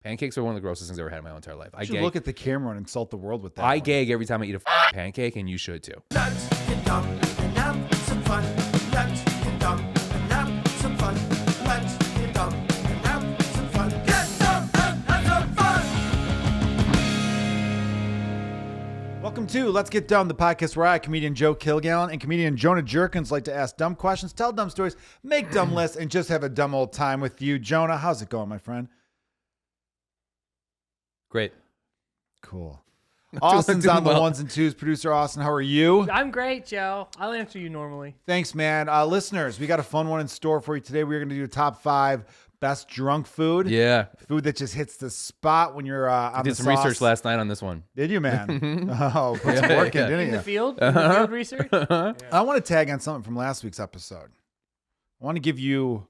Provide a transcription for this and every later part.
Pancakes are one of the grossest things I've ever had in my entire life. You should look at the camera and insult the world with that. I gag every time I eat a pancake, and you should too. Let's get dumb and have some fun. Let's get dumb and have some fun. Let's get dumb and have some fun. Get dumb and have some fun. Welcome to Let's Get Dumb, the podcast where I, comedian Joe Kilgallen, and comedian Jonah Jerkins like to ask dumb questions, tell dumb stories, make dumb lists, and just have a dumb old time with you. Jonah, how's it going, my friend? Great. Cool. Austin's doing on the well. ones and twos. Producer Austin, how are you? I'm great, Joe. I'll answer you normally. Thanks, man. Listeners, we got a fun one in store for you today. We're going to do top 5 best drunk food. Yeah. Food that just hits the spot when you're on I did the some sauce. research last night on this one. Did you, man? Oh, put some work in, didn't In you? the field? In the field research? I want to tag on something from last week's episode. I want to give you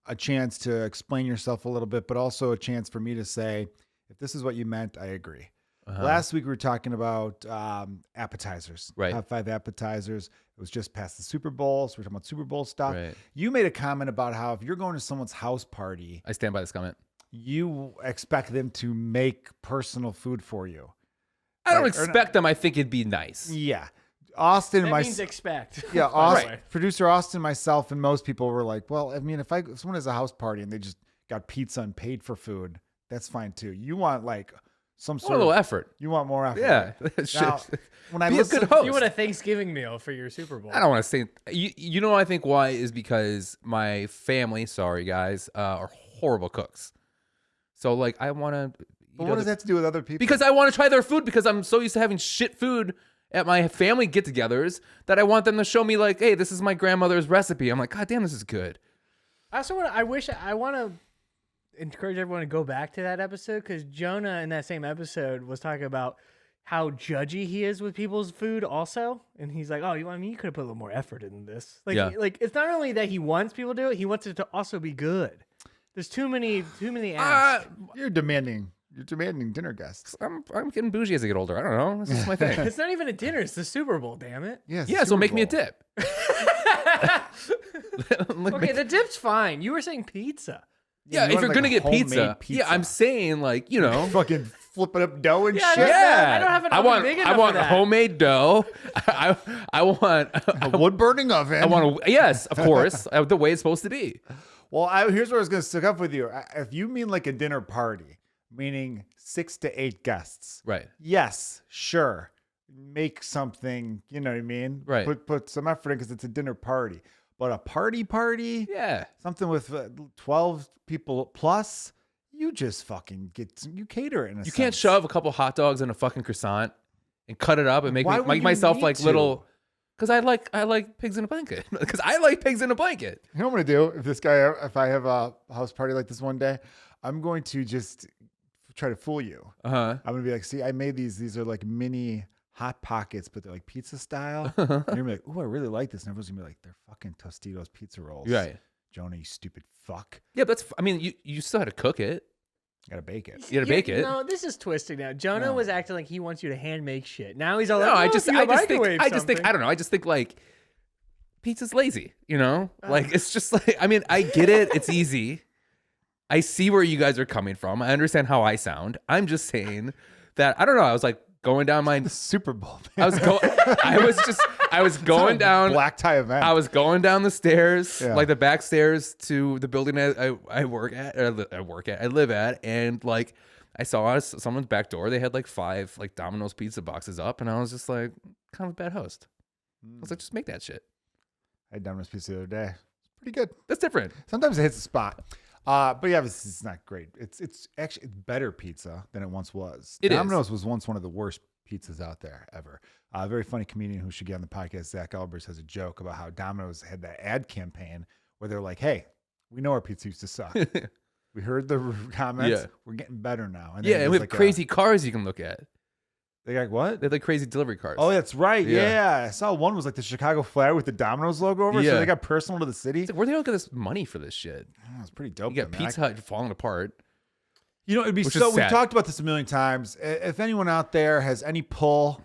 a chance to explain yourself a little bit, but also a chance for me to say, if this is what you meant, I agree. Last week we were talking about appetizers. Right. Top 5 appetizers. It was just past the Super Bowl, so we're talking about Super Bowl stuff. Right. You made a comment about how if you're going to someone's house party, I stand by this comment. you expect them to make personal food for you. I don't Like, or expect them. I think it'd be nice. Yeah. Austin and That my means expect. Yeah, By the Austin, way. producer Austin, myself, and most people were like, well, I mean, if someone has a house party and they just got pizza and paid for food, that's fine too. You want like some A sort little of, effort. you want more effort. Yeah. Now, when I Be a listen, good host. You want a Thanksgiving meal for your Super Bowl. I don't want to say you know I think why is because my family, sorry guys, are horrible cooks. So like I want to but what does that have to do with other people? because I want to try their food because I'm so used to having shit food at my family get-togethers that I want them to show me like, hey, this is my grandmother's recipe. I'm like, God damn, this is good. I also want to encourage everyone to go back to that episode because Jonah in that same episode was talking about how judgy he is with people's food also. And he's like, oh, you could have put a little more effort in this. Like, Yeah. like it's not only that he wants people to do it, he wants it to also be good. There's too many asks. You're demanding dinner guests. I'm getting bougie as I get older. I don't know. This is my thing. It's not even a dinner, it's the Super Bowl, damn it. Yes. Yeah, so Super make me a Bowl. dip. Okay, the dip's fine. You were saying pizza. Yeah, Yeah, you if you're want, gonna like, get pizza, homemade yeah, I'm saying like, you know, Fucking flipping up dough and Yeah, shit. yeah. I don't have an I oven want big I enough want for that. homemade dough. I want A wood burning oven. I want to yes, of course, the way it's supposed to be. Well, here's where I was going to stick up with you. If you mean like a dinner party, meaning 6 to 8 guests, Right. yes, sure, make something. You know what I mean? Right. Put some effort in because it's a dinner party. But a party, Yeah. something with 12 people plus, you just fucking you cater it in a You can't sense. shove a couple hot dogs in a fucking croissant and cut it up and Why would make you myself need like to? little. Because I like pigs in a blanket. Because I like pigs in a blanket. You know what I'm gonna do if I have a house party like this one day? I'm going to just try to fool you. Uh huh. I'm gonna be like, see, I made these. These are like mini hot pockets, but they're like pizza style. And you're gonna be like, oh, I really like this. And everyone's gonna be like, they're fucking Tostitos pizza rolls. Right. Jonah, you stupid fuck. Yeah, I mean, you still had to cook it. Gotta bake it. You had to bake it. No, this is twisted now. Jonah No. was acting like he wants you to hand make shit. Now he's all No, like, I "Oh, just if you think microwave I something." don't know. I just think like pizza's lazy, you know? Like it's just like I mean, I get it. It's easy. I see where you guys are coming from. I understand how I sound. I'm just saying that I don't know. I was like going down my The Super Bowl. I was going down black tie event. I was going down the stairs, Yeah. like the back stairs to the building I live at, and like I saw someone's back door. They had like 5 like Domino's pizza boxes up, and I was just like, kind of a bad host. I was like, just make that shit. I had Domino's pizza the other day. It's pretty good. That's different. Sometimes it hits the spot. But yeah, it's not great. It's actually it's better pizza than it once was. It is. Domino's was once one of the worst pizzas out there ever. A very funny comedian who should get on the podcast, Zach Albers, has a joke about how Domino's had that ad campaign where they're like, "Hey, we know our pizza used to suck. We heard the comments. Yeah. We're getting better now." And Yeah, then and we there's have like crazy cars you can look at. They got what? They have like crazy delivery cars. Oh, that's right. Yeah. Yeah. I saw one was like the Chicago flag with the Domino's logo over. Yeah. So they got personal to the city. It's like, where do they get this money for this shit? Oh, it's pretty dope. You got though, man. Pizza Hut falling apart. You know, it'd be Which so. is We've sad. talked about this a million times. If anyone out there has any pull,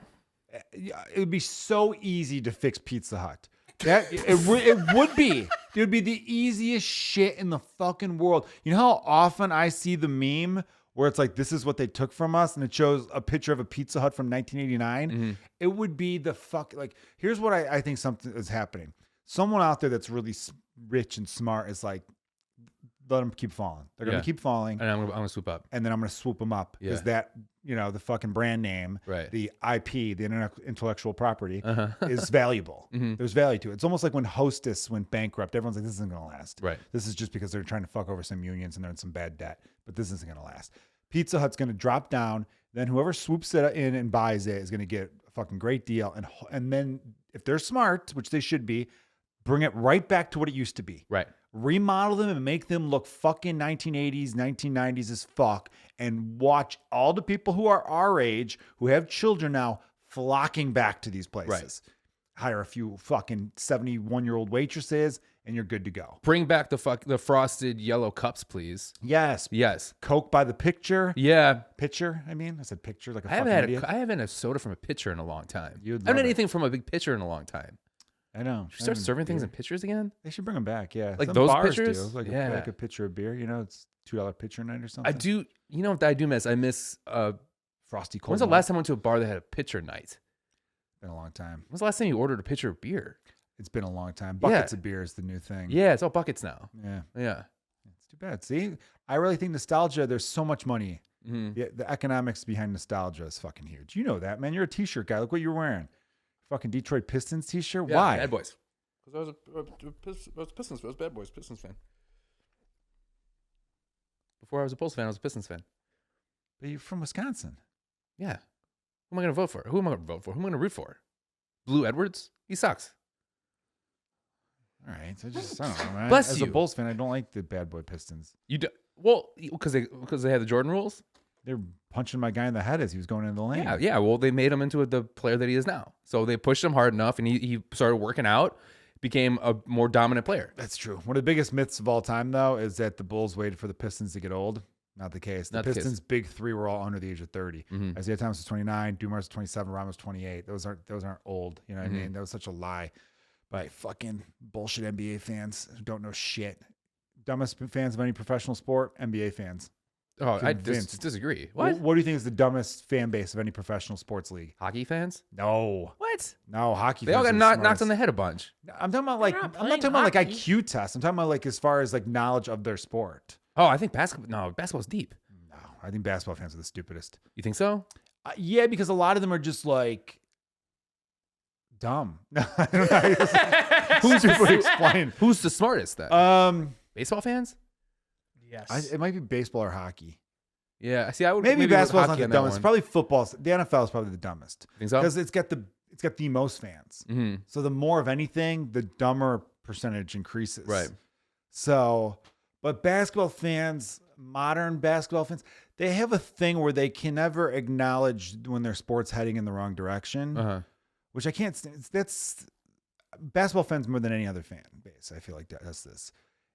it would be so easy to fix Pizza Hut. It would be. It would be the easiest shit in the fucking world. You know how often I see the meme where it's like, this is what they took from us, and it shows a picture of a Pizza Hut from 1989, Mm-hmm. it would be the fuck. Like, here's what I think something is happening. Someone out there that's really rich and smart is like, let them keep falling. They're going Yeah. to keep falling. And I'm gonna swoop up. And then I'm going to swoop them up because Yeah. that, the fucking brand name, Right. the IP, the intellectual property Uh-huh. is valuable. Mhm. There's value to it. It's almost like when Hostess went bankrupt. Everyone's like, this isn't going to last. Right. This is just because they're trying to fuck over some unions and they're in some bad debt, but this isn't going to last. Pizza Hut's going to drop down. Then whoever swoops it in and buys it is going to get a fucking great deal. And then if they're smart, which they should be, bring it right back to what it used to be. Right. Remodel them and make them look fucking 1980s, 1990s as fuck, and watch all the people who are our age, who have children now, flocking back to these places. Hire a few fucking 71-year-old waitresses, and you're good to go. Bring back the frosted yellow cups, please. Yes. Yes. Coke by the picture. Yeah. Pitcher, I mean. I said picture like a I fucking haven't idiot. I haven't had a soda from a pitcher in a long time. You'd I haven't love had it. anything from a big pitcher in a long time. I know. Should we start serving things in pitchers again? They should bring them back, yeah. Like Some those bars pitchers? do, like, Yeah. like a pitcher of beer. It's $2 pitcher night or something. I do. You know what I do miss? I miss. Frosty cold. When's the malt. last time I went to a bar that had a pitcher night? Been a long time. When's the last time you ordered a pitcher of beer? It's been a long time. Yeah. Buckets of beer is the new thing. Yeah, it's all buckets now. Yeah. Yeah. It's too bad. See, I really think nostalgia, there's so much money. Mhm. The economics behind nostalgia is fucking huge. You know that, man. You're a t-shirt guy. Look what you're wearing. Fucking Detroit Pistons t-shirt. Yeah, Why? Bad Boys. Because I was a Pistons. I was a Bad Boys Pistons fan. Before I was a Bulls fan, I was a Pistons fan. But you're from Wisconsin. Yeah. Who am I going to vote for? Who am I going to vote for? Who am I going to root for? Blue Edwards? He sucks. All right. So I don't know, man. Bless As you. a Bulls fan, I don't like the bad boy Pistons. You do, well, because they had the Jordan rules. They're punching my guy in the head as he was going into the lane. Yeah, yeah. Well, they made him into the player that he is now. So they pushed him hard enough, and he started working out, became a more dominant player. That's true. One of the biggest myths of all time, though, is that the Bulls waited for the Pistons to get old. Not the case. The Not the case. Pistons' big three were all under the age of 30. Mhm. Isaiah Thomas was 29, Dumars was 27, Ramos was 28. Those aren't old. You know what I mean? That was such a lie by fucking bullshit NBA fans who don't know shit. Dumbest fans of any professional sport, NBA fans. Oh, I Convinced. disagree. What? What do you think is the dumbest fan base of any professional sports league? Hockey fans? No, What? no, hockey. They all fans got are the knocked on the smartest. head a bunch. I'm talking about like They're I'm not not playing talking about like hockey. IQ tests. I'm talking about like as far as like knowledge of their sport. Oh, I think basketball. No, basketball's deep. No, I think basketball fans are the stupidest. You think so? Yeah, because a lot of them are just like dumb. I don't know. Who's super explain? Who's the smartest then? Baseball fans? Yes. It might be baseball or hockey. Yeah. See, I would Maybe go with basketball's not hockey the on that dumbest. one. Probably football. The NFL is probably the dumbest Think so? because it's got the most fans. Hmm. So the more of anything, the dumber percentage increases. Right. So, but basketball fans, modern basketball fans, they have a thing where they can never acknowledge when their sport's heading in the wrong direction, Uh huh. which I can't. That's basketball fans more than any other fan base. I feel like does this.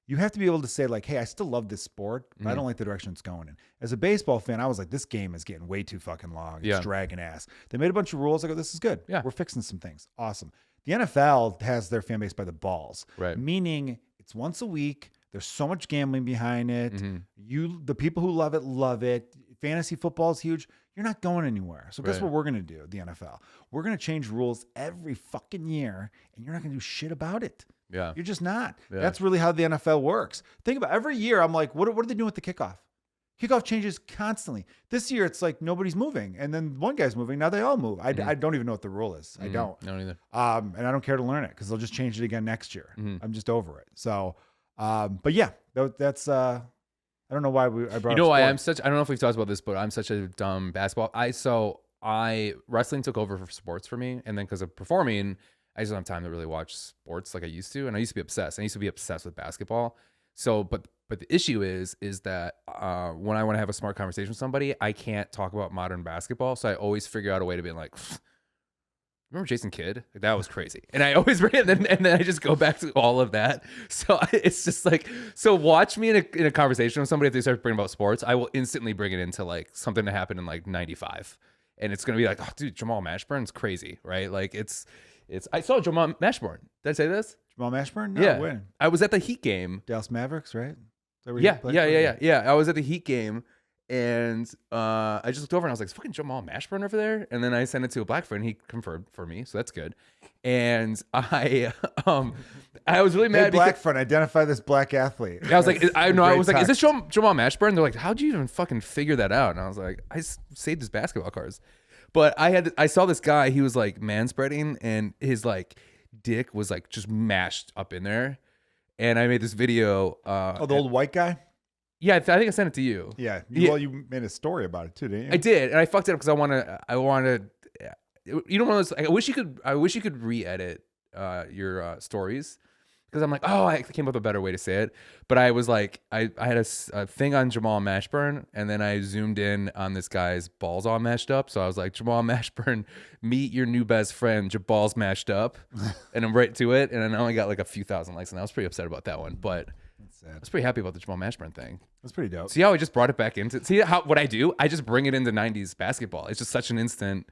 You have to be able to say like, "Hey, I still love this sport, but I don't like the direction it's going in." As a baseball fan, I was like, "This game is getting way too fucking long. It's Yeah. dragging ass." They made a bunch of rules. I go, "This is good. Yeah. We're fixing some things. Awesome." The NFL has their fan base by the balls, Right. meaning it's once a week. There's so much gambling behind it. Mhm. The people who love it love it. Fantasy football is huge. You're not going anywhere. So guess Right. what we're gonna do? The NFL. We're gonna change rules every fucking year, and you're not gonna do shit about it. Yeah. You're just not. Yeah. That's really how the NFL works. Think about every year. I'm like, what are they doing with the kickoff? Kickoff changes constantly. This year, it's like nobody's moving, and then one guy's moving. Now they all move. I don't even know what the rule is. I don't. I don't either. And I don't care to learn it because they'll just change it again next year. Mhm. I'm just over it. So, but yeah, that's. I don't know why I brought. You know up why sport. I'm such? I don't know if we've talked about this, but I'm such a dumb basketball. Wrestling took over for sports for me, and then because of performing, I just don't have time to really watch sports like I used to. And I used to be obsessed. I used to be obsessed with basketball. So, but the issue is that when I want to have a smart conversation with somebody, I can't talk about modern basketball. So I always figure out a way to be like, remember Jason Kidd? Like, that was crazy. And I always bring it, and then I just go back to all of that. So it's just like, so watch me in a conversation with somebody. If they start bringing about sports, I will instantly bring it into like something that happened in like 95. And it's going to be like, oh, dude, Jamal Mashburn's crazy, right? Like I saw Jamal Mashburn. Did I say this? Jamal Mashburn. No, Yeah. when? I was at the Heat game. Dallas Mavericks, right? Is that where Yeah, you played yeah, for? yeah, yeah, yeah. I was at the Heat game, And I just looked over and I was like, "It's fucking Jamal Mashburn over there." And then I sent it to a black friend. He confirmed for me, so that's good. And I was really mad Hey, black because friend, identify this black athlete. I was like, That's I a know, I great was like, "Is this text. Jamal Mashburn?" They're like, "How'd you even fucking figure that out?" And I was like, "I saved his basketball cards." But I saw this guy. He was like manspreading, and his like dick was like just mashed up in there. And I made this video. Oh, the old white guy? Yeah, I think I sent it to you. Yeah. Yeah. Well, you made a story about it too, didn't you? I did, and I fucked it up because I wanted. You know, one of those. I wish you could re-edit your stories, because I'm like, oh, I came up with a better way to say it. But I was like, I had a thing on Jamal Mashburn, and then I zoomed in on this guy's balls all mashed up. So I was like, Jamal Mashburn, meet your new best friend, Jabal's mashed up, and I'm right to it. And I only got like a few thousand likes, and I was pretty upset about that one. But That's I sad. was pretty happy about the Jamal Mashburn thing. That's pretty dope. See how I just brought it back into. See how what I do? I just bring it into '90s basketball. It's just such an instant.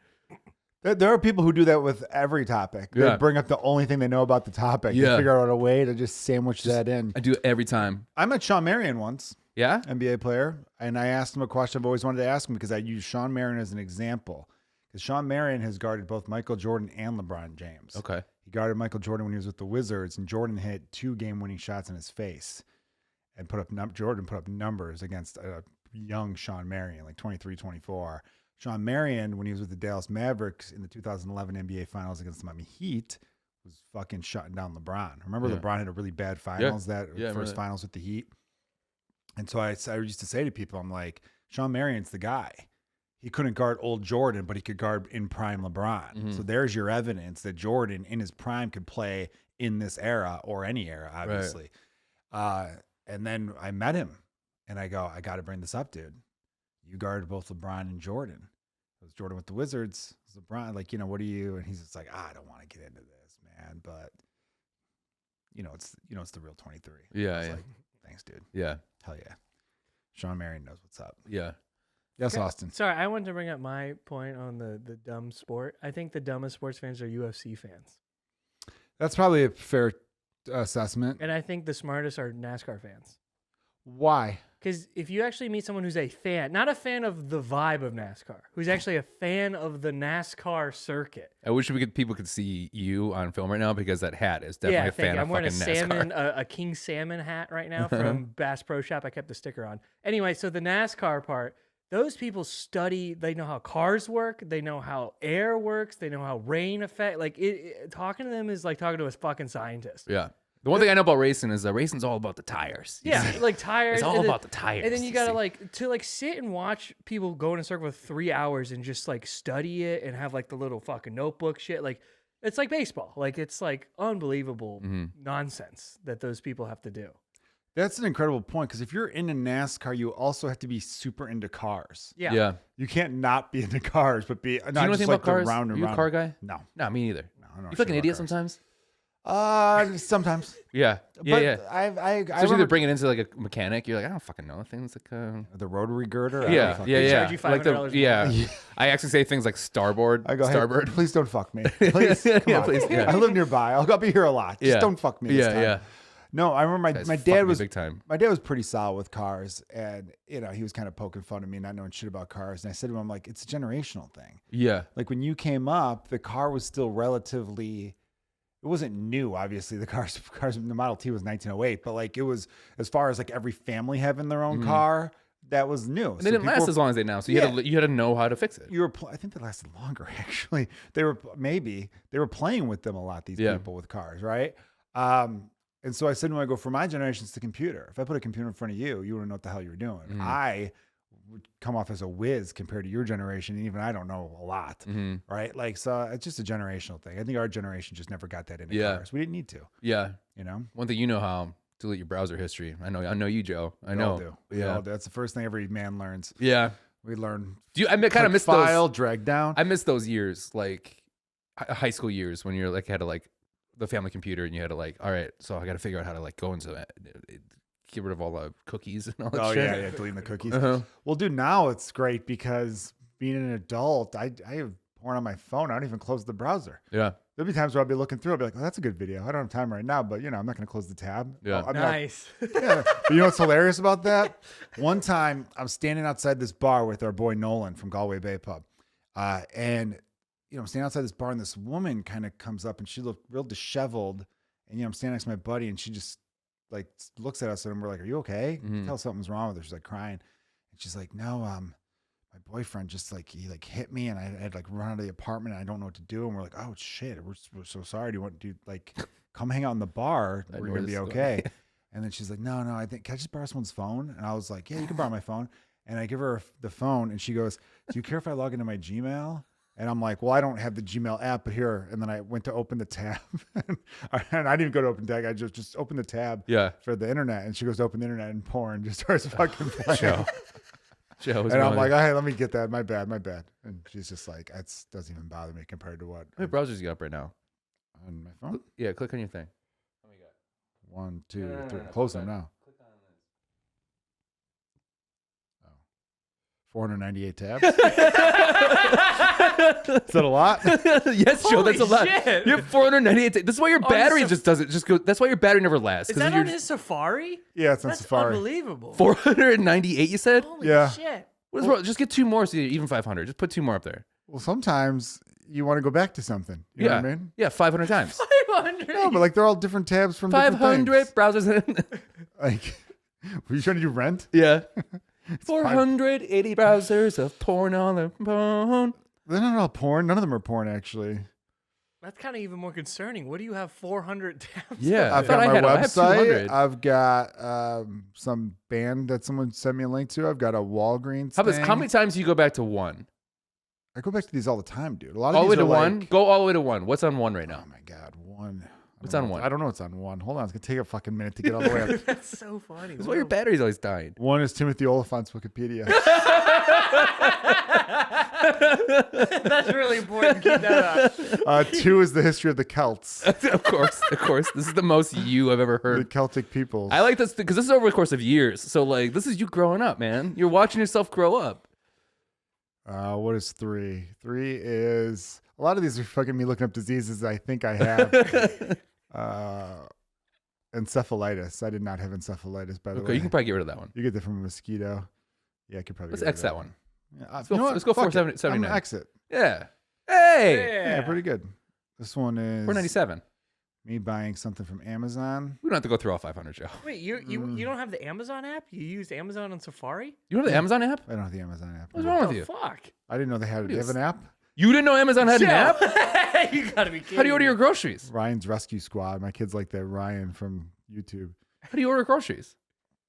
There are people who do that with every topic. They Yeah. bring up the only thing they know about the topic. They Yeah. figure out a way to just sandwich that in. I do it every time. I met Sean Marion once, Yeah. NBA player, and I asked him a question I've always wanted to ask him because I use Sean Marion as an example. Because Sean Marion has guarded both Michael Jordan and LeBron James. Okay. He guarded Michael Jordan when he was with the Wizards, and Jordan hit 2 game-winning shots in his face, and Jordan put up numbers against a young Sean Marion, like 23, 24. Sean Marion, when he was with the Dallas Mavericks in the 2011 NBA Finals against the Miami Heat, was fucking shutting down LeBron. Remember, Yeah. LeBron had a really bad finals, Yeah, I remember first that. finals with the Heat. And so I used to say to people, I'm like, Sean Marion's the guy. He couldn't guard old Jordan, but he could guard in prime LeBron. Mhm. So there's your evidence that Jordan in his prime could play in this era or any era, obviously. And then I met him and I go, I got to bring this up, dude. You guarded both LeBron and Jordan. It was Jordan with the Wizards. It was LeBron, like, what do you? And he's just like, I don't want to get into this, man. But it's the real 23. Yeah, I was yeah. like, thanks, dude. Yeah. Hell yeah. Sean Marion knows what's up. Yeah. Yes, Okay. Austin. Sorry, I wanted to bring up my point on the dumb sport. I think the dumbest sports fans are UFC fans, That's probably a fair assessment. and I think the smartest are NASCAR fans. Why? Because if you actually meet someone who's a fan, not a fan of the vibe of NASCAR, who's actually a fan of the NASCAR circuit. I wish people could see you on film right now, because that hat is definitely Yeah, a fan thank you. of I'm wearing a fucking salmon, NASCAR. a king salmon hat right now from Bass Pro Shop. I kept the sticker on. Anyway, so the NASCAR part, those people study. They know how cars work. They know how air works. They know how rain affect. Like talking to them is like talking to a fucking scientist. Yeah. The one thing I know about racing is that racing's all about the tires. You Yeah, see? like tires. It's all and then- about the tires. And then you you gotta see. sit and watch people go in a circle for 3 hours and just like study it and have like the little fucking notebook shit. Like it's like baseball. Like it's like unbelievable nonsense that those people have to do. That's an incredible point because if you're into NASCAR, you also have to be super into cars. Yeah. Yeah. You can't not be into cars, but be Do you know not anything just about like the cars? round Are and you a round. car guy? No, No, me neither. no, I don't know You shit fucking about idiot cars. sometimes. Sometimes. Yeah. Yeah. But Yeah. I Especially if remember they're bringing it into like a mechanic. You're like, I don't fucking know things like. the rotary girder. I don't Yeah, fucking- yeah, They yeah. charge you Like the $500 yeah. I actually say things like starboard, I go, hey, starboard. please don't fuck me. Please, come Yeah, on. please, yeah. I live nearby. I'll be here a lot. Just Yeah. don't fuck me. This Yeah, time. yeah. No, I remember Guys my fucked dad me was big time. My dad was pretty solid with cars, and he was kind of poking fun at me, not knowing shit about cars. And I said to him, I'm like, it's a generational thing. Yeah. Like when you came up, the car was still relatively. It wasn't new, obviously. The the Model T was 1908, but like it was as far as like every family having their own car. That was new. And they didn't last as long as they now, so you had to know how to fix it. I think they lasted longer actually. They were playing with them a lot. These Yeah. people with cars, right? And so I said to him, I go, for my generation, it's the computer. If I put a computer in front of you, you wouldn't know what the hell you were doing. Mhm. I would come off as a whiz compared to your generation, and even I don't know a lot, Mhm. right? Like, so it's just a generational thing. I think our generation just never got that into Yeah. cars. We didn't need to, Yeah. you know. One thing you know how delete your browser history. I know you, Joe. I We all know. do. We Yeah. all do. That's the first thing every man learns. Yeah. We learn. Do you? I kind of click miss file, those. drag down. I miss those years, like high school years, when you're like had to like the family computer and you had to like, all right, so I got to figure out how to like go into it, get rid of all the cookies and all that Oh shit. yeah, deleting the cookies. Uh-huh. Well, dude, now it's great because being an adult, I have porn on my phone. I don't even close the browser. Yeah. There'll be times where I'll be looking through. I'll be like, oh, that's a good video. I don't have time right now, but I'm not going to close the tab. Yeah. I'm not- Nice. yeah. But you know what's hilarious about that? One time I'm standing outside this bar with our boy Nolan from Galway Bay Pub. And I'm standing outside this bar and this woman kind of comes up and she looked real disheveled. And, I'm standing next to my buddy and she just like looks at us and we're like, are you okay? Tell something's wrong with her. She's like crying. And she's like, no, my boyfriend just like, he like hit me and I had like run out of the apartment and I don't know what to do. And we're like, oh shit, we're so sorry. Do you want to like come hang out in the bar? I We're know going to be this okay. And then she's like, no, can I just borrow someone's phone? And I was like, yeah, you can borrow my phone. And I give her the phone and she goes, do you care if I log into my Gmail? And I'm like, well, I don't have the Gmail app, but here. And then I went to open the tab and I didn't go to open tag. I just opened the tab Yeah. for the internet. And she goes to open the internet and porn just starts fucking playing. Joe was And I'm going- like, hey, let me get that. My bad. And she's just like, it doesn't even bother me compared to what how many browsers you got up right now? on my phone. Yeah, click on your thing. 1, 2, No, 3. no, Close click them on- now. 498 tabs. Is that a lot? Yes, Joe, that's a Holy lot. shit. You have 498. This is why your On battery Saf- just doesn't just go. That's why your battery never lasts. Is 'cause that you're on his Safari? Yeah, it's on That's Safari. unbelievable. 498. You said. Holy Yeah. shit. What is wrong? Just get 2 more, so you're even 500. Just put 2 more up there. Well, sometimes you want to go back to something. You know yeah, what I mean? yeah, 500 times. 500. No, but like they're all different tabs from different 500 things. browsers. Like, were you trying to do rent? Yeah. It's 480 browsers of porn on the phone. They're not all porn. None of them are porn, actually. That's kind of even more concerning. What do you have 400 tabs? Yeah, I've thought got my I have website. 200. I've got some band that someone sent me a link to. I've got a Walgreens. How thing. many times do you go back to 1? I go back to these all the time, dude. A lot of All the way these to are 1? like- Go all the way to 1. What's on 1 right now? Oh my god, 1. What's on 1? I don't know what's on 1. Hold on, it's gonna take a fucking minute to get all the way up. That's so funny. That's why your battery's always dying. 1 is Timothy Oliphant's Wikipedia. That's really important. Keep that up. 2 is the history of the Celts, Of course. This is the most you I've ever the heard. Celtic peoples. I like this because this is over the course of years. So like, this is you growing up, man. You're watching yourself grow up. What is 3? 3 is a lot of these are fucking me looking up diseases I think I have. Encephalitis. I did not have encephalitis, by the Okay, way. you can probably get rid of that one. You get that from a mosquito. Yeah, I could probably. Let's get rid X of that one. Yeah, Let's go Fuck it. 479. I'm gonna exit. Yeah. Hey. Yeah, pretty good. This one is 497. me buying something from Amazon. We don't have to go through all 500, Joe. Wait, you don't have the Amazon app? You used Amazon on Safari? You don't have the Amazon app? I don't have the Amazon app. What's no. wrong What with the you? fuck? I didn't know they had. They have an app. You didn't know Amazon had an app? You gotta be kidding. How do you order your groceries? Ryan's Rescue Squad. My kids like that Ryan from YouTube. How do you order groceries?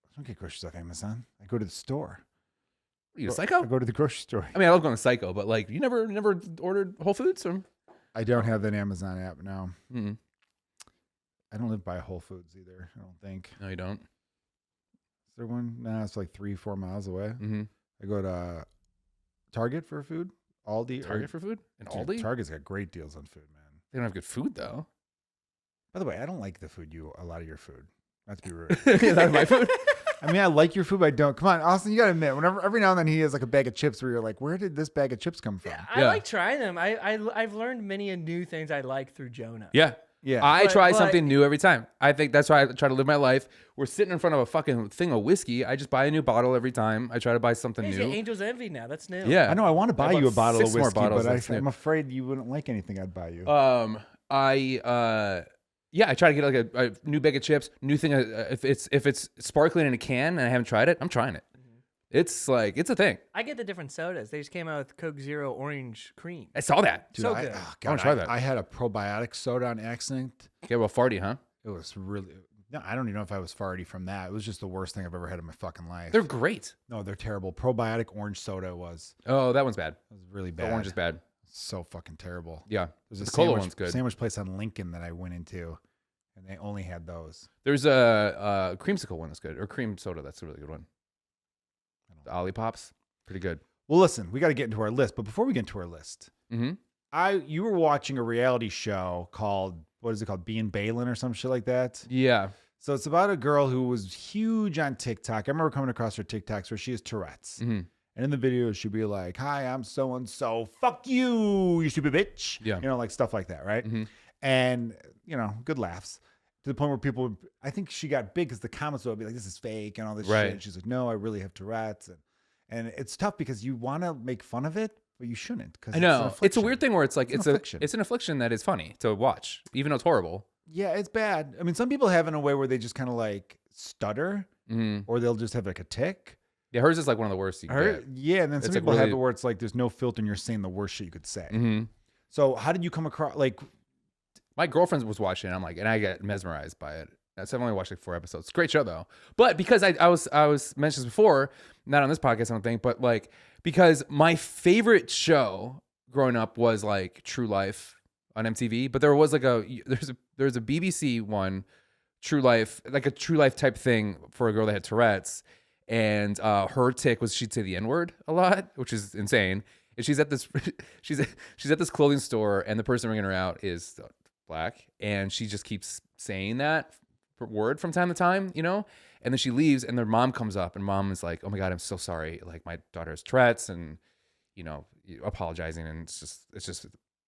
I don't get groceries off Amazon. I go to the store. Are you a psycho? I go to the grocery store. I mean, I love going to Psycho, but like, you never ordered Whole Foods from? I don't have that Amazon app now. Mm-mm. I don't live by Whole Foods either. I don't think. No, you don't. Is there one? Nah, it's like 3-4 miles away. Mm-hmm. I go to Target for food. Aldi. Target for food and Dude, Aldi. Target's got great deals on food, man. They don't have good food though. By the way, I don't like the food a lot of your food. Not to be rude. Is that my food? I mean, I like your food, but I don't. Come on, Austin, you gotta admit, every now and then he has like a bag of chips where you're like, where did this bag of chips come from? I Yeah. like trying them. I've learned many new things I like through Jonah. Yeah. Yeah. I But- try but- something new every time. I think that's why I try to live my life. We're sitting in front of a fucking thing of whiskey. I just buy a new bottle every time. I try to buy something Hey, you new. get Angel's Envy now. That's new. Yeah. I know I want to buy bought you a bottle of 6 more whiskey, bottles, but that's new. I'm afraid you wouldn't like anything I'd buy you. I try to get like a new bag of chips, new thing. If it's sparkling in a can and I haven't tried it, I'm trying it. It's like, it's a thing. I get the different sodas. They just came out with Coke Zero Orange Cream. I saw that. Dude, so I, good. oh, I God, wanna try that. I had a probiotic soda on accident. Yeah, well, farty, huh? It was really. No, I don't even know if I was farty from that. It was just the worst thing I've ever had in my fucking life. They're great. No, they're terrible. Probiotic orange soda was. Oh, that one's bad. It was really The bad. orange is bad. So fucking terrible. Yeah. There's a The cola sandwich, one's good. sandwich place on Lincoln that I went into, and they only had those. There's a creamsicle one that's good, or cream soda. That's a really good one. The Ollipops, pretty good. Well, listen, we got to get into our list, but before we get into our list, Mm-hmm. you were watching a reality show called, what is it called, Being Balin or some shit like that. Yeah. So it's about a girl who was huge on TikTok. I remember coming across her TikToks where she has Tourette's. Mm-hmm. And in the video, she'd be like, "Hi, I'm so and so. Fuck you, you stupid bitch." Yeah. You know, like stuff like that, right? And good laughs to the point where people. I think she got big because the comments would be like, "This is fake" and all this Right. shit. And she's like, "No, I really have Tourette's," and it's tough because you want to make fun of it, but you shouldn't. Because I know it's a weird thing where it's like It's an affliction. it's an affliction that is funny to watch, even though it's horrible. Yeah, it's bad. I mean, some people have it in a way where they just kind of like stutter, or they'll just have like a tick. Yeah, hers is like one of the worst you can get. Yeah, and then some It's, like, people have really- it where it's like there's no filter and you're saying the worst shit you could say. Mm-hmm. So how did you come across like? My girlfriend was watching it, I'm like, and I get mesmerized by it. I've only watched like 4 episodes. It's a great show though. But because I was mentioned this before, not on this podcast, I don't think, but like because my favorite show growing up was like True Life on MTV. But there was like there's a BBC one, True Life, like a True Life type thing for a girl that had Tourette's. And her tick was she'd say the N-word a lot, which is insane. And she's at this she's at this clothing store, and the person ringing her out is black, and she just keeps saying that word from time to time, you know. And then she leaves, and their mom comes up, and mom is like, "Oh my god, I'm so sorry. Like my daughter has Tourette's," and apologizing, and it's just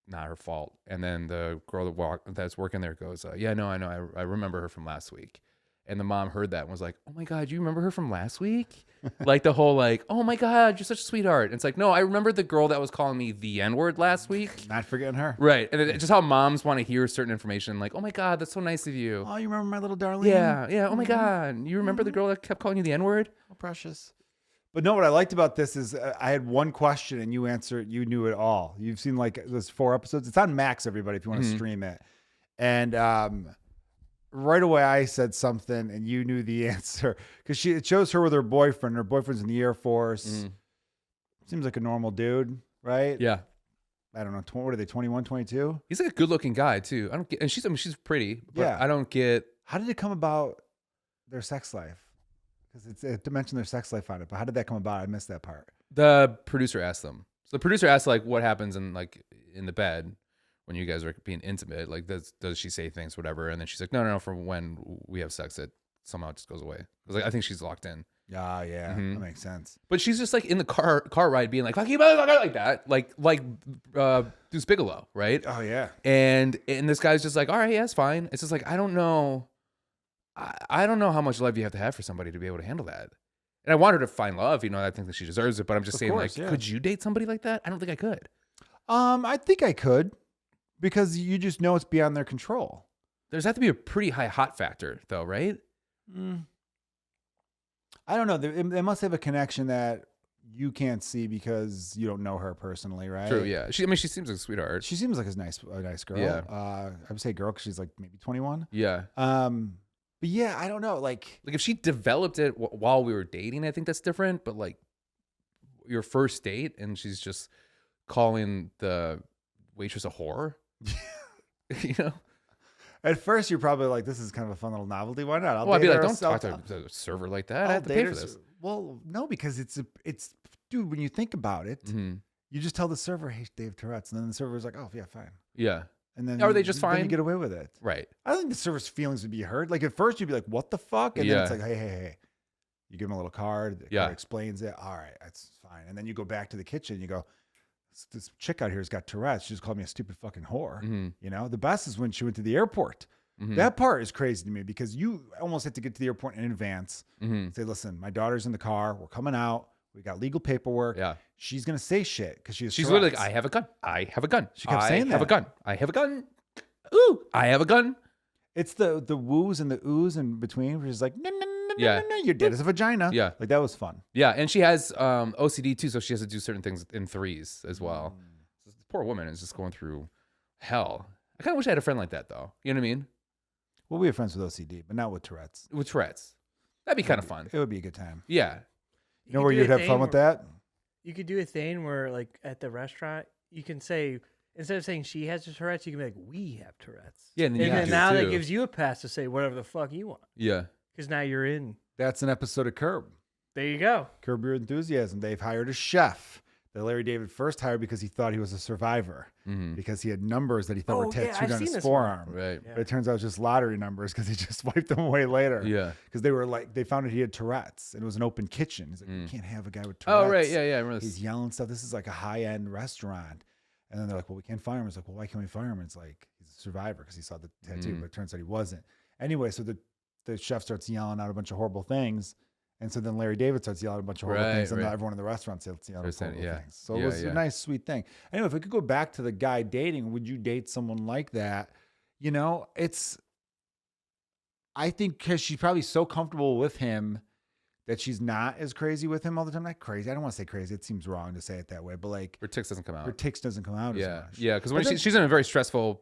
not her fault. And then the girl that's working there goes, "Yeah, no, I know. I remember her from last week." And the mom heard that and was like, "Oh my God, you remember her from last week?" Like the whole like, "Oh my God, you're such a sweetheart." And it's like, no, I remember the girl that was calling me the N-word last week. Not forgetting her. Right. And it's just how moms want to hear certain information. Like, "Oh my God, that's so nice of you." Oh, you remember my little darling? Yeah. Yeah. Oh my God. You remember the girl that kept calling you the N-word? Oh, precious. But no, what I liked about this is I had one question and you answered. You knew it all. You've seen like those 4 episodes. It's on Max, everybody, if you want to stream it. And right away I said something and you knew the answer because it shows her with her boyfriend. Her boyfriend's in the Air Force. Seems like a normal dude, right? Yeah. I don't know. What are they? 21, 22? He's like a good looking guy too. I don't get, and she's pretty, but Yeah. I don't get. How did it come about their sex life? Because it's to mention their sex life on it, but how did that come about? I missed that part. The producer asked them. So the producer asked like what happens in the bed when you guys are being intimate. Like does she say things, whatever? And then she's like, no. From when we have sex, it somehow just goes away. Like I think she's locked in. Yeah, that makes sense. But she's just like in the car ride being like, "Fuck you, motherfucker," like that. Like Deuce Bigelow, right? Oh yeah. And this guy's just like, "All right, yeah, it's fine." It's just like, I don't know. I don't know how much love you have to have for somebody to be able to handle that. And I want her to find love, I think that she deserves it, but I'm just saying, course, like, yeah. could you date somebody like that? I don't think I could. I think I could because you just know it's beyond their control. There's have to be a pretty high hot factor, though, right? I don't know. They must have a connection that you can't see because you don't know her personally, right? True, yeah. She seems like a sweetheart. She seems like a nice girl. Yeah. I would say girl because she's like maybe 21. Yeah. But yeah, I don't know. Like Like if she developed it while we were dating, I think that's different. But like your first date and she's just calling the waitress a whore, at first you're probably like, this is kind of a fun little novelty. Why not? Well, I'd be date like, her. don't talk to the server like that. I I'll have to date pay her. for this. Well, no, because it's dude. When you think about it, you just tell the server, "Hey, Dave Tourette's," and then the server's like, "Oh yeah, fine." Yeah. And then Are they just then you fine? get away with it. Right. I think the server's feelings would be hurt. Like at first you'd be like, "What the fuck?" And then it's Yeah. like, "Hey." You give them a little card. The Yeah. card explains it. All right, that's fine. And then you go back to the kitchen. And you go, this chick out here has got Tourette's. She just called me a stupid fucking whore. The best is when she went to the airport. That part is crazy to me because you almost have to get to the airport in advance. And say, listen, my daughter's in the car. We're coming out. We got legal paperwork. Yeah. She's gonna say shit because she's Literally like, "I have a gun. I have a gun." She kept saying I have a that. gun. I have a gun. Ooh, I have a gun. It's the woos and the oohs in between, which is like, no, Yeah. your dad is a vagina. Yeah. Like that was fun. Yeah, and she has OCD too, so she has to do certain things in threes as well. So this poor woman is just going through hell. I kind of wish I had a friend like that, though. You know what I mean? Well, we have friends with OCD, but not with Tourette's. With Tourette's, that'd be kind of fun. It would be a good time. Yeah, You know where you'd have fun with that? You could do a thing where, like, at the restaurant, you can say, instead of saying she has Tourette's, you can be like, we have Tourette's. Yeah, and then you and can then do it now that too. gives you a pass to say whatever the fuck you want. yeah. Because now you're in. That's an episode of Curb. There you go. Curb Your Enthusiasm. They've hired a chef. that Larry David first hired because he thought he was a survivor, because he had numbers that he thought Oh, were yeah, tattooed I've on seen his this one. forearm. Right. But it turns out it was just lottery numbers because he just wiped them away later. Yeah. Because they were like, they found out he had Tourette's and it was an open kitchen. He's like, you can't have a guy with Tourette's. Oh, right. Yeah, yeah. I remember this. He's yelling stuff. This is like a high-end restaurant. And then they're like, well, we can't fire him. It's like, well, why can't we fire him? And it's like, he's a survivor because he saw the tattoo, but it turns out he wasn't. Anyway, so the chef starts yelling out a bunch of horrible things. And so then Larry David starts yelling out a bunch of horrible Right, things. And right. everyone in the restaurant starts yelling out horrible Yeah. things. So Yeah, it was yeah. a nice, sweet thing. Anyway, if we could go back to the guy dating, would you date someone like that? You know, I think because she's probably so comfortable with him that she's not as crazy with him all the time. Not crazy. I don't want to say crazy. It seems wrong to say it that way. But like, Her tics doesn't come out. her tics doesn't come out as Yeah. much. Yeah. Because But when then- she's in a very stressful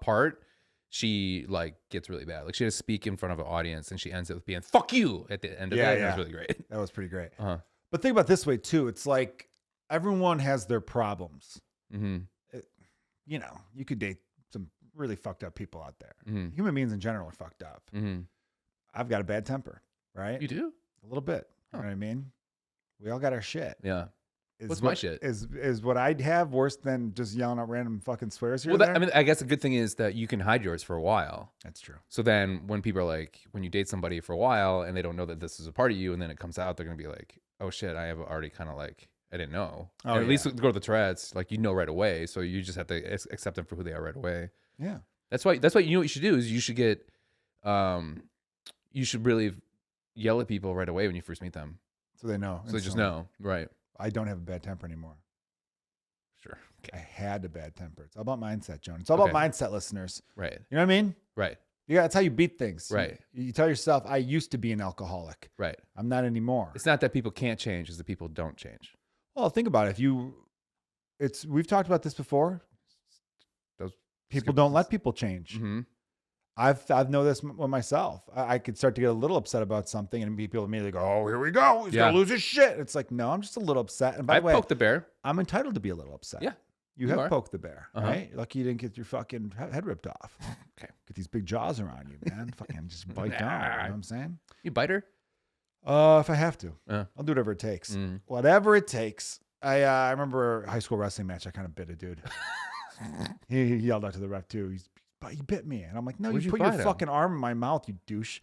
part, she like gets really bad. Like she has to speak in front of an audience and she ends up with being "fuck you" at the end of Yeah, it. yeah. That's really great. That was pretty great. Uh-huh. But think about it this way too. It's like everyone has their problems. Mm-hmm. You know, you could date some really fucked up people out there. Mm-hmm. Human beings in general are fucked up. Mm-hmm. I've got a bad temper, right? You do? A little bit. You know what I mean? We all got our shit. Yeah. Is What's my what- shit? Is what I'd have worse than just yelling out random fucking swears here? Well, and there? I mean, I guess the good thing is that you can hide yours for a while. That's true. So then when people are like, when you date somebody for a while and they don't know that this is a part of you and then it comes out, they're going to be like, oh shit, I have already kind of like, I didn't know. Oh, And at least yeah. go to the Tourette's, like you know right away. So you just have to accept them for who they are right away. Yeah. That's why you know what you should do is you should get, you should really yell at people right away when you first meet them. So they know. So they just instantly. know. Right. I don't have a bad temper anymore. Sure. I Okay. had a bad temper. It's all about mindset, Joan. It's all Okay. about mindset, listeners. Right. You know what I mean? Right. Yeah, that's how you beat things. Right. You tell yourself, I used to be an alcoholic. Right. I'm not anymore. It's not that people can't change, it's that people don't change. Well, think about it. We've talked about this before. Those People don't let people change. Mm-hmm. I've known this with myself. I could start to get a little upset about something, and people immediately go, "Oh, here we go. He's Yeah. gonna lose his shit." It's like, no, I'm just a little upset. And by I the way, poked the bear. I'm entitled to be a little upset. Yeah, you you have are. poked the bear, Uh-huh. right? Lucky you didn't get your fucking head ripped off. Okay. Get these big jaws around you, man. Fucking just bite down. You know what I'm saying? You bite her? If I have to, Uh. I'll do whatever it takes. Mm. Whatever it takes. I remember a high school wrestling match. I kind of bit a dude. he yelled out to the ref too. He bit me, and I'm like, no, Where'd you you put your bite him? fucking arm in my mouth, you douche.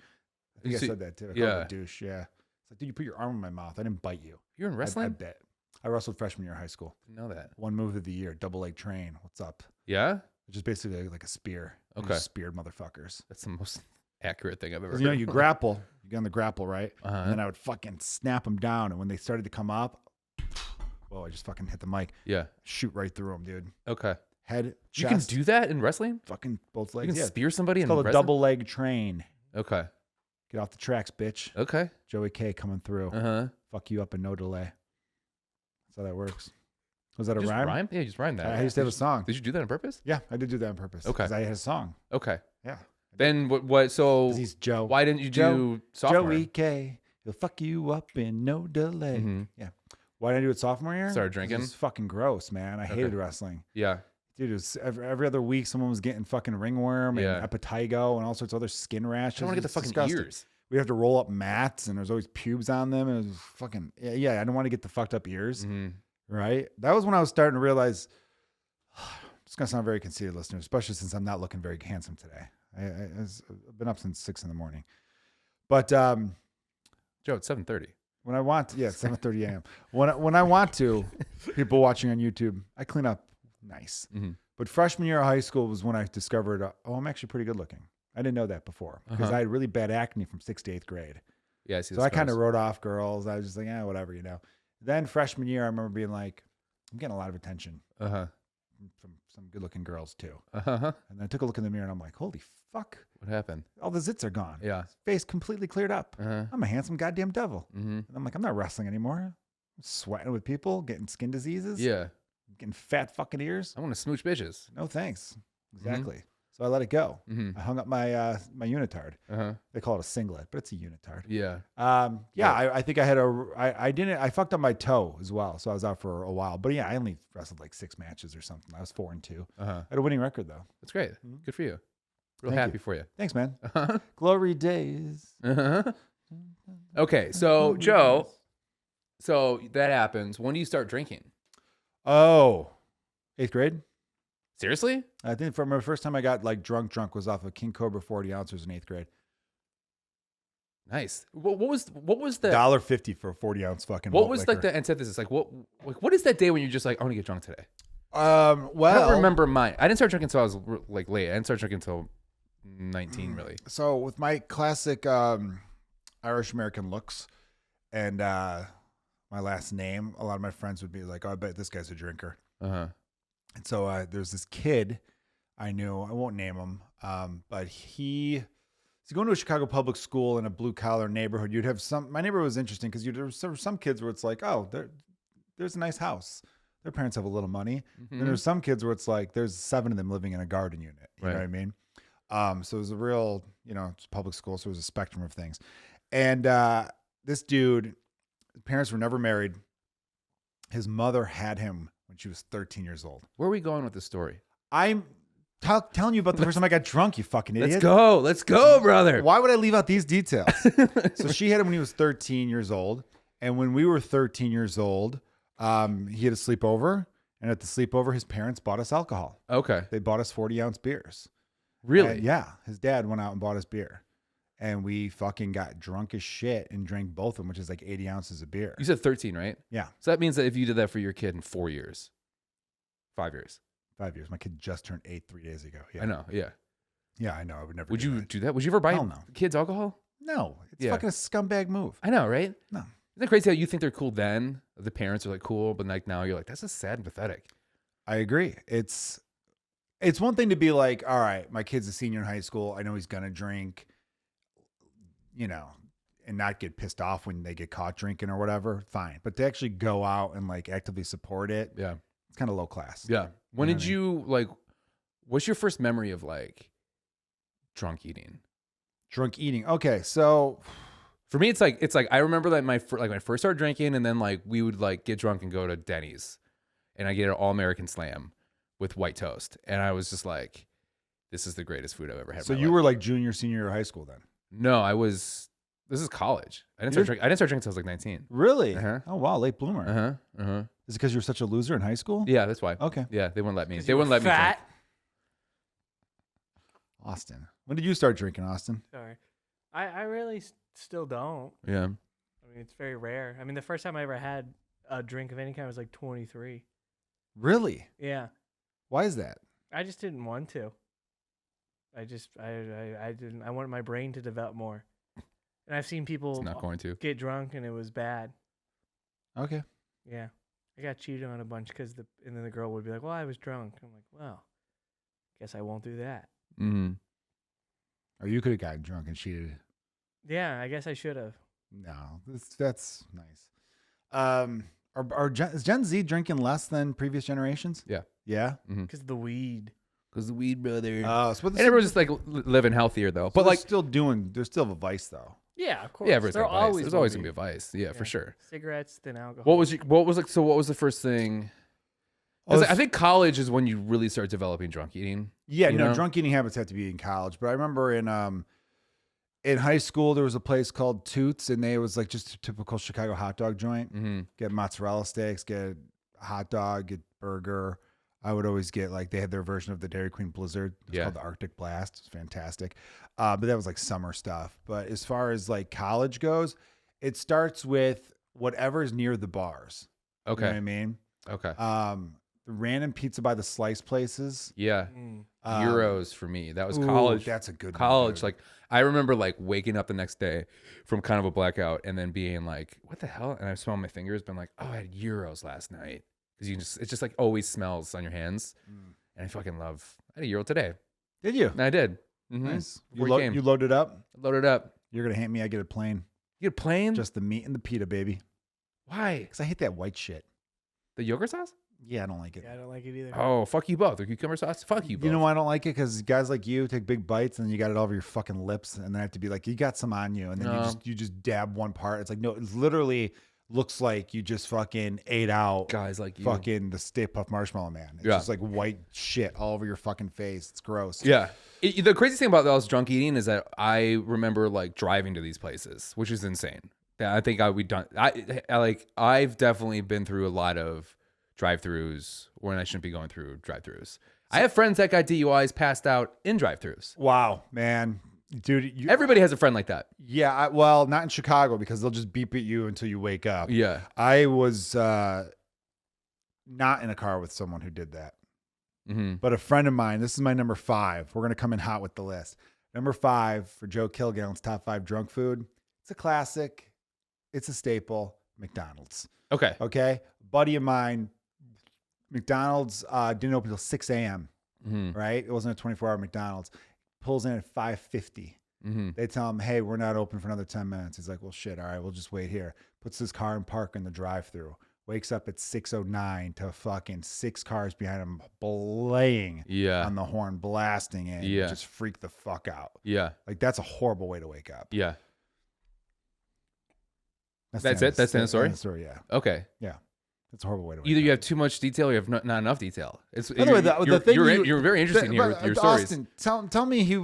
I think You I see- said that too. I called yeah. him a douche. Yeah. It's like, dude, you put your arm in my mouth. I didn't bite you. You're in I wrestling? bit. I wrestled freshman year of high school. Didn't know that. One move of the year, double leg train. What's up? Yeah? Which is basically like a spear. You Okay. just speared motherfuckers. That's the most accurate thing I've ever 'Cause, heard. you know, you grapple. You get on the grapple, right? Uh-huh. And then I would fucking snap them down. And when they started to come up, whoa, I just fucking hit the mic. Yeah. Shoot right through them, dude. Okay. Head, You can chest, do that in wrestling? fucking both You legs. can Yeah. spear somebody It's in called a wrestling? double leg train. Okay. Get off the tracks, bitch. Okay. Joey K coming through. Uh-huh. Fuck you up in no delay. That's how that works. Was that a Just rhyme? Yeah, you just rhyme that. I used to have a song. Did you do that on purpose? Yeah, I did do that on purpose. Okay. Because I had a song. Okay. Yeah. Then what so 'Cause he's Joe. why didn't you Joe- do sophomore? Joey K. He'll fuck you up in no delay. Mhm. Yeah. Why did I do it sophomore year? Started 'Cause drinking? It was fucking gross, man. I hated Okay. wrestling. Yeah. Dude, it was every other week someone was getting fucking ringworm Yeah. and epitigo and all sorts of other skin I rashes. don't want to It get the was fucking disgusting. ears. We'd have to roll up mats and there's always pubes on them. And it was fucking, yeah, I don't want to get the fucked up ears. Mhm. Right? That was when I was starting to realize, it's going to sound very conceited, listeners, especially since I'm not looking very handsome today. I've been up since 6 a.m. But Joe, it's 7:30. when I want to, yeah, it's 7:30 a.m. When I want to, people watching on YouTube, I clean up nice. Mhm. But freshman year of high school was when I discovered, I'm actually pretty good looking. I didn't know that before because Uh-huh. I had really bad acne from 6th to 8th grade. Yeah, I see So I kind of wrote off girls. I was just like, whatever, you know. Then freshman year, I remember being like, I'm getting a lot of attention Uh-huh. from some good looking girls too. Uh-huh. And then I took a look in the mirror and I'm like, holy fuck, What happened? all the zits are gone. Yeah. Face completely cleared up. Uh-huh. I'm a handsome goddamn devil. Mm-hmm. And I'm like, I'm not wrestling anymore. I'm sweating with people, getting skin diseases, Yeah. getting fat fucking ears. I want to smooch bitches. No thanks. Exactly. So I let it go. Mm-hmm. I hung up my my unitard. Uh-huh. They call it a singlet, but it's a unitard. Yeah. Yeah, I think I had I fucked up my toe as well, so I was out for a while. But yeah, I only wrestled like 6 matches or something. I was 4-2. Uh-huh. I had a winning record though. That's great. Good for you. Real Thank happy you. for you. Thanks, man. Uh-huh. Glory days. Uh-huh. Okay, so Joe, so that happens. When do you start drinking? Oh, 8th grade. Seriously? I think from the first time I got like drunk was off of King Cobra 40 ounces in 8th grade. Nice. What was the $1.50 for a 40 ounce fucking. what malt was liquor. like the antithesis? Like what is that day when you're just like, I want to get drunk today? Well, I don't remember mine. I didn't start drinking until I was like late. I didn't start drinking until 19 really. So with my classic Irish American looks and my last name, a lot of my friends would be like, "Oh, I bet this guy's a drinker." Uh-huh. And so there's this kid I knew. I won't name him, but he's going to a Chicago public school in a blue collar neighborhood. You'd have some. My neighborhood was interesting because there were some kids where it's like, "Oh, there's a nice house. Their parents have a little money." Mm-hmm. And there's some kids where it's like there's 7 of them living in a garden unit. You know Right. what I mean? So it was a real, it's public school, so it was a spectrum of things. And this dude, his parents were never married. His mother had him when she was 13 years old. Where are we going with this story? I'm telling you about the first time I got drunk, you fucking idiot. Let's go, brother. Why would I leave out these details? So she had him when he was 13 years old. And when we were 13 years old, he had a sleepover. And at the sleepover, his parents bought us alcohol. Okay. They bought us 40-ounce beers. Really? And yeah. His dad went out and bought us beer. And we fucking got drunk as shit and drank both of them, which is like 80 ounces of beer. You said 13, right? Yeah. So that means that if you did that for your kid in 4 years, 5 years. 5 years. My kid just turned 8 3 days ago. Yeah. I know. Yeah. Yeah, I know. I would never Would do you that. do that? Would you ever buy Hell no. kids alcohol? No. It's Yeah. fucking a scumbag move. I know, right? No. Isn't it crazy how you think they're cool then? The parents are like cool, but like now you're like, that's just sad and pathetic. I agree. It's one thing to be like, all right, my kid's a senior in high school. I know he's gonna drink, and not get pissed off when they get caught drinking or whatever. Fine. But to actually go out and like actively support it, Yeah. it's kind of low class. Yeah. When know did what I you like, what's your first memory of like drunk eating? Drunk eating. Okay, so For me, it's like I remember that when I first started drinking, and then like we would like get drunk and go to Denny's, and I get an all American slam with white toast, and I was just like, this is the greatest food I've ever had. so in my you life. were like junior, senior year of high school then? No, I was. This is college. I didn't start drinking until I was like 19. Really? Uh-huh. Oh wow, late bloomer. Uh-huh. Is it because you were such a loser in high school? Yeah, that's why. Okay. Yeah, they wouldn't let me. 'Cause They you were wouldn't let me fat. drink. Austin. When did you start drinking, Austin? Sorry, I really still don't. Yeah. I mean, it's very rare. I mean, the first time I ever had a drink of any kind was like 23. Really? Yeah, Why is that? I just didn't want to. I didn't. I wanted my brain to develop more. And I've seen people It's not going to. get drunk and it was bad. Okay. Yeah, I got cheated on a bunch and then the girl would be like, "Well, I was drunk." I'm like, "Well, guess I won't do that." Mm-hmm. Or you could have gotten drunk and cheated. Yeah, I guess I should have. No, that's nice. Is Gen Z drinking less than previous generations? Yeah. Yeah. Because the weed. Because the weed, brother. So and everyone's just like living healthier though. but But like, there's still a vice though. Yeah, of course. yeah, everyone's There got vice. There's will always gonna be a vice. Yeah, for Yeah. sure. Cigarettes, then alcohol. What was the first thing? 'Cause I think college is when you really start developing drunk eating. Yeah, you no, know? drunk eating habits have to be in college. But I remember in high school there was a place called Toots, and it was like just a typical Chicago hot dog joint. Mm-hmm. Get mozzarella sticks, get a hot dog, get burger. I would always get they had their version of the Dairy Queen Blizzard. It's Yeah. called the Arctic Blast. It's fantastic. But that was like summer stuff. But as far as like college goes, it starts with whatever's near the bars. Okay. You know what I mean? Okay. The random pizza by the slice places. Yeah. Um, Euros for me. That was ooh, college. That's a good one, College. dude. Like I remember like waking up the next day from kind of a blackout and then being like, what the hell? And I smell my fingers, been like, oh, I had Euros last night. Because it just like always smells on your hands. And I fucking love, I had a Euro today. Did you? And I did. Mhm. Nice. Before You, you came. you loaded up. Load it up. You're gonna hand me. I get a plain. You get a plane? Just the meat and the pita, baby. Why? Because I hate that white shit. The yogurt sauce? Yeah, I don't like it. Yeah, I don't like it either. Oh, fuck you both. The cucumber sauce? Fuck you both. You know why I don't like it? Because guys like you take big bites and then you got it all over your fucking lips, and then I have to be like, you got some on you, and then No. you just dab one part. It's like no, it literally looks like you just fucking ate out Guys like you. fucking the Stay Puft Marshmallow Man. It's Yeah. just like white shit all over your fucking face. It's gross. Yeah. The crazy thing about those drunk eating is that I remember like driving to these places, which is insane. Yeah, I think I've definitely been through a lot of drive-throughs when I shouldn't be going through drive-throughs. I have friends that got DUIs passed out in drive-throughs. Wow, man. Dude, Everybody has a friend like that. yeah, well, not in Chicago because they'll just beep at you until you wake up. Yeah. I was not in a car with someone who did that. Mm-hmm. But a friend of mine, this is my number 5. We're going to come in hot with the list. Number 5 for Joe Kilgallen's top 5 drunk food. It's a classic. It's a staple. McDonald's. Okay. Okay. Buddy of mine, McDonald's didn't open until 6 a.m. Mm-hmm. Right? It wasn't a 24-hour McDonald's. Pulls in at 5:50. Mm-hmm. They tell him, hey, we're not open for another 10 minutes. He's like, well, shit. All right, we'll just wait here. Puts his car in park in the drive-thru. Wakes up at 6:09 to fucking 6 cars behind him belaying Yeah. on the horn, blasting in. Yeah. Just freak the fuck out. Yeah. Like, that's a horrible way to wake up. Yeah. the That's end it? of That's the end of the story? end story, yeah. Okay. Yeah. That's a horrible way to wake Either up. you have too much detail or you have not enough detail. It's By the way, the thing you're very interesting here with your stories. Austin, tell me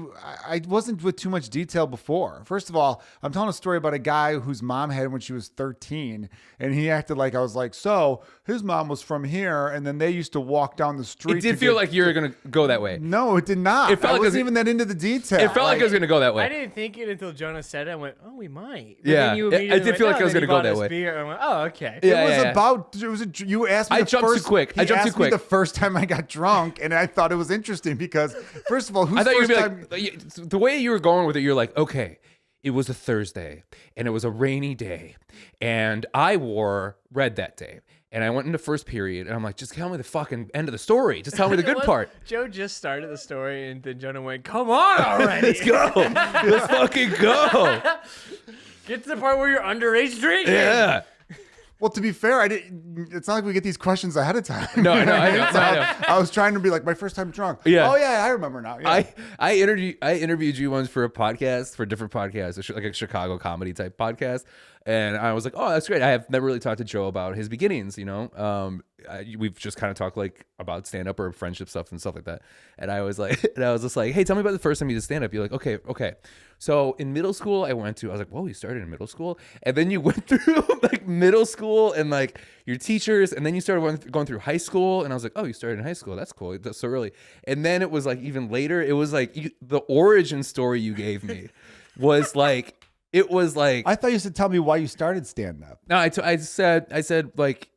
I wasn't with too much detail before. First of all, I'm telling a story about a guy whose mom had him when she was 13, and he acted like I was like, so his mom was from here, and then they used to walk down the street. It did feel like you were gonna go that way. No, it did not. It felt I like it was- wasn't even that into the detail. It felt like it was gonna go that I way. didn't think it until Jonah said it. I went, oh, we might. But Yeah, then you I did immediately feel went, like I was "No," gonna then he go bought that us way. beer. I went, oh, okay. Yeah, It was yeah, yeah. about. It was. You asked me. I the jumped too first, quick. I he jumped too asked me quick. the first time I got drunk, and I thought it was interesting because, first of all, who's I thought you were first gonna be time? like, the way you were going with it, you're like, okay, it was a Thursday and it was a rainy day, and I wore red that day. And I went into first period, and I'm like, just tell me the fucking end of the story. Just tell me the good What? part. Joe just started the story, and then Jonah went, come on already. Let's go. Let's fucking go. Get to the part where you're underage drinking. Yeah. Well, to be fair, I didn't. It's not like we get these questions ahead of time. No, I know, I know, So I know. I was trying to be like my first time drunk. Yeah. Oh yeah, I remember now. Yeah. I interviewed you once for a podcast, for a different podcast, like a Chicago comedy type podcast, and I was like, oh, that's great. I have never really talked to Joe about his beginnings. You know, we've just kind of talked like about stand up or friendship stuff and stuff like that. And I was like, just like, hey, tell me about the first time you did stand up. You're like, okay. So in middle school, I was like, whoa, you started in middle school, and then you went through like middle school and like your teachers, and then you started going through high school, and I was like, oh, you started in high school. That's cool. That's so early. And then it was like even later. It was like the origin story you gave me was like it was like I thought you said tell me why you started stand up. no, I said like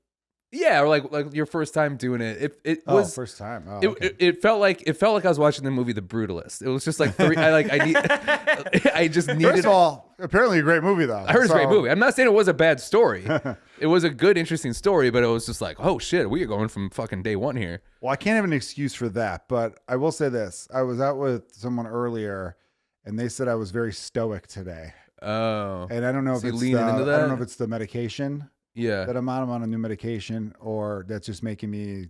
yeah, or like your first time doing it. It was first time. Oh, It, okay. it felt like I was watching the movie The Brutalist. It was just like I just needed. First of all, apparently a great movie though. I heard it's a great So- movie. I'm not saying it was a bad story. It was a good, interesting story, but it was just like, oh shit, we are going from fucking day one here. Well, I can't have an excuse for that, but I will say this: I was out with someone earlier, and they said I was very stoic today, Oh, and I don't know if So you it's leaning into I that? don't know if it's the medication yeah. that I'm on a new medication, or that's just making me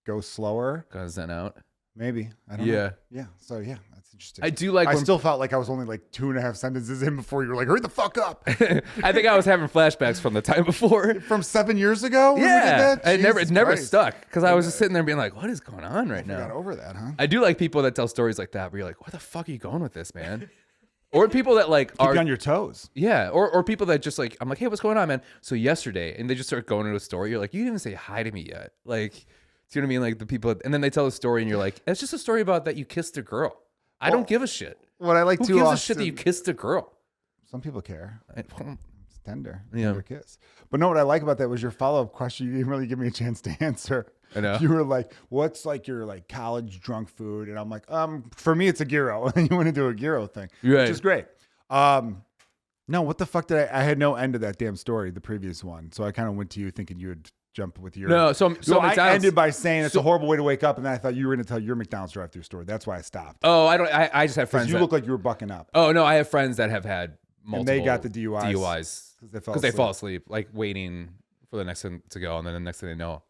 go slower. Got zen out. Maybe. I don't Yeah. know. Yeah. So yeah, that's interesting. I do like I when still felt like I was only like 2.5 sentences in before you were like, hurry the fuck up. I think I was having flashbacks from the time before. From 7 years ago? when we did Yeah, that? it never Jesus never Christ. stuck because I was just sitting there being like, what is going on right I got now? over that, huh? I do like people that tell stories like that where you're like, where the fuck are you going with this, man? Or people that like Keep are you on your toes. yeah, or people that just like, I'm like, hey, what's going on, man? So yesterday, and they just start going into a story. You're like, you didn't even say hi to me yet. Like, do you know what I mean? Like the people, and then they tell a story, and you're like, it's just a story about that you kissed a girl. I don't give a shit. What I like Who to gives a shit that you kissed a girl? Some people care. It's tender. Yeah. Tender kiss. But no, what I like about that was your follow-up question. You didn't really give me a chance to answer. I know. You were like, what's like your like college drunk food? And I'm like, for me, it's a gyro. And you want to do a gyro thing, Right. which is great. No, what the fuck did I had no end to that damn story, the previous one. So I kind of went to you thinking you would jump with your. No, so I McDonald's- ended by saying it's so- a horrible way to wake up. And then I thought you were going to tell your McDonald's drive-through story. That's why I stopped. Oh, I don't. I just have Because friends. you that, look like you were bucking up. oh no, I have friends that have had And multiple. they got the DUIs. DUIs because they fall asleep, like waiting for the next one to go, and then the next thing they know,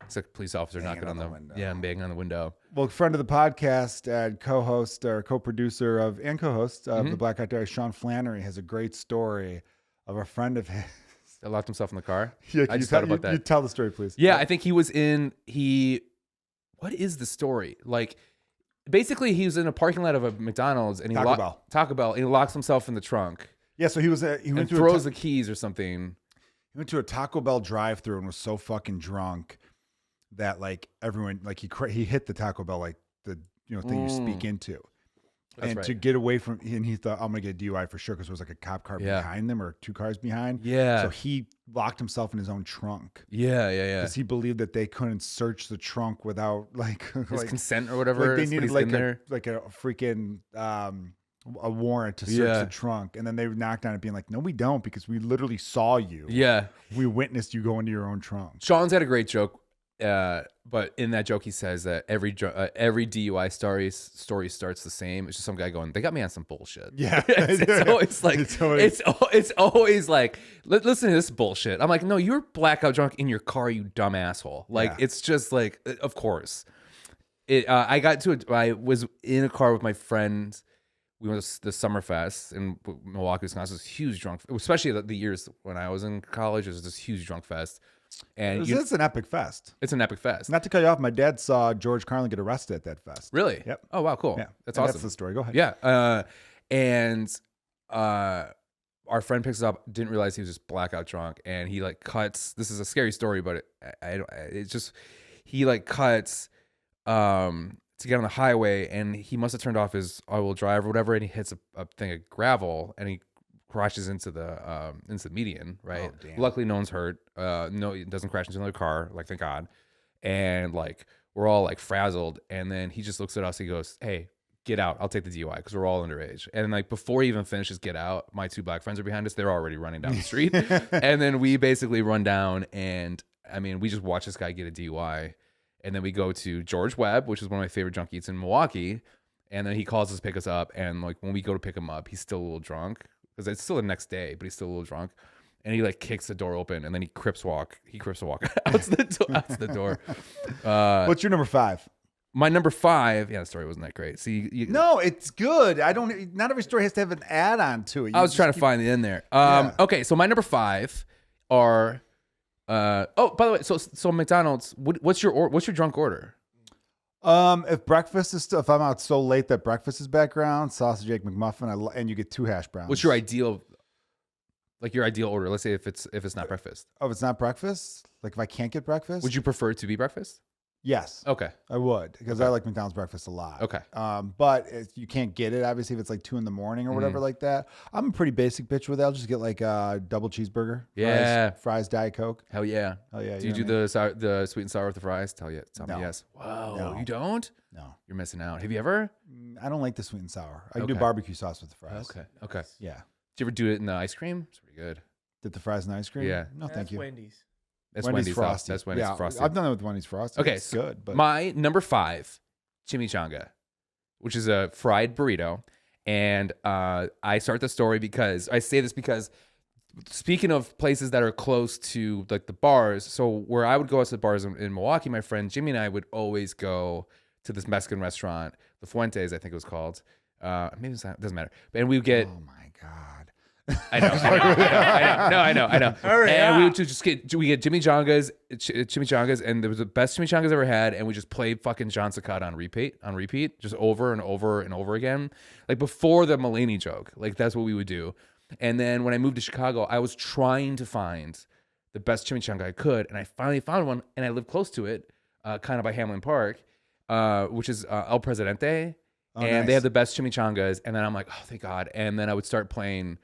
it's a police officer knocking on the window. yeah, and banging on the window. Well, friend of the podcast and co-host or co-producer of and co-host of the Black Hot Diary, Sean Flannery, has a great story of a friend of his. That locked himself in the car. Yeah, I just thought about that. You tell the story, please. Yeah, I think he was in what is the story? Like basically he was in a parking lot of a McDonald's and he Taco Bell and he locks himself in the trunk Yeah, so he went and to throws the keys or something. he went to a Taco Bell drive-thru and was so fucking drunk that like everyone like he hit the Taco Bell like the thing you speak into. That's and right. to get away from, and he thought, I'm gonna get a DUI for sure because there was like a cop car Yeah. behind them or 2 cars behind. Yeah. So he locked himself in his own trunk Yeah, yeah. because he believed that they couldn't search the trunk without like His consent or whatever. Like they is what needed he's like in there. a freaking a warrant to search Yeah. the trunk, and then they knocked on it, being like, "No, we don't, because we literally saw you. Yeah. We witnessed you go into your own trunk." Sean's had a great joke, but in that joke he says that every DUI story starts the same. It's just some guy going, "They got me on some bullshit." Yeah, it's always like It's it's always like, listen to this bullshit. I'm like, no, you're blackout drunk in your car, you dumb asshole. Like Yeah. it's just like, of course. I was in a car with my friend. We went to the Summerfest in Milwaukee, Wisconsin. It was huge drunk, especially the years when I was in college. It was this huge drunk fest, and It's an epic fest. it's an epic fest. Not to cut you off, my dad saw George Carlin get arrested at that fest. Really? Yep. Oh wow, cool. Yeah, That's and awesome. That's the story. Go ahead. Yeah. Our friend picks us up, didn't realize he was just blackout drunk, and he like cuts. This is a scary story, but it's just he like cuts to get on the highway, and he must have turned off his all-wheel drive or whatever, and he hits a thing of gravel, and he crashes into the median. Right. Oh, damn. Luckily, no one's hurt. No, it doesn't crash into another car. Like, thank God. And like we're all like frazzled, and then he just looks at us. He goes, "Hey, get out. I'll take the DUI," because we're all underage. And like before he even finishes get out, my 2 black friends are behind us. They're already running down the street. And then we basically run down, and I mean, we just watch this guy get a DUI. And then we go to George Webb, which is one of my favorite junk eats in Milwaukee. And then he calls us to pick us up. And like when we go to pick him up, he's still a little drunk because it's still the next day, but he's still a little drunk. And he like kicks the door open, and then he crips walk out the door. What's your number 5? My number 5, the story wasn't that great. See, No, it's good. Not every story has to have an add-on to it. I was trying to find it in there. Okay, so my number 5 are. By the way, so McDonald's. What's your drunk order? If breakfast is if I'm out so late that breakfast is background, sausage egg McMuffin, and you get 2 hash browns. What's your ideal? Like your ideal order? Let's say if it's not breakfast. Oh, if it's not breakfast, like if I can't get breakfast, Would you prefer it to be breakfast? Yes, Okay. I would, because I like McDonald's breakfast a lot. Okay. But if you can't get it, obviously, if it's like 2 in the morning or whatever like that, I'm a pretty basic bitch with it. I'll just get like a double cheeseburger. Yeah. Fries, Diet Coke. Hell yeah. Hell yeah. Do you do the sweet and sour with the fries? Tell me No. yes. Whoa, No. you don't? No, You're missing out. Have you ever? I don't like the sweet and sour. I can do Okay. barbecue sauce with the fries. Okay. Yeah. Did you ever do it in the ice cream? It's pretty good. Did the fries and ice cream? Yeah. No, thank you. Wendy's. That's Wendy's stuff. Frosty. That's Wendy's yeah, frosty. I've done it with Wendy's frosty. Okay, It's so good. But my number 5, chimichanga, which is a fried burrito. And I start the story because I say this because speaking of places that are close to like the bars, so where I would go out to the bars in Milwaukee, my friend Jimmy and I would always go to this Mexican restaurant, the Fuentes, I think it was called. Maybe it's not, doesn't matter. And we would get, oh my god. I know. And we would just get chimichangas, and it was the best chimichangas I ever had, and we just played fucking John Cicada on repeat, just over and over and over again, like before the Mulaney joke. Like that's what we would do. And then when I moved to Chicago, I was trying to find the best chimichanga I could, and I finally found one, and I live close to it, kind of by Hamlin Park, which is El Presidente, and nice. they have the best chimichangas. And then I'm like, oh, thank God. And then I would start playing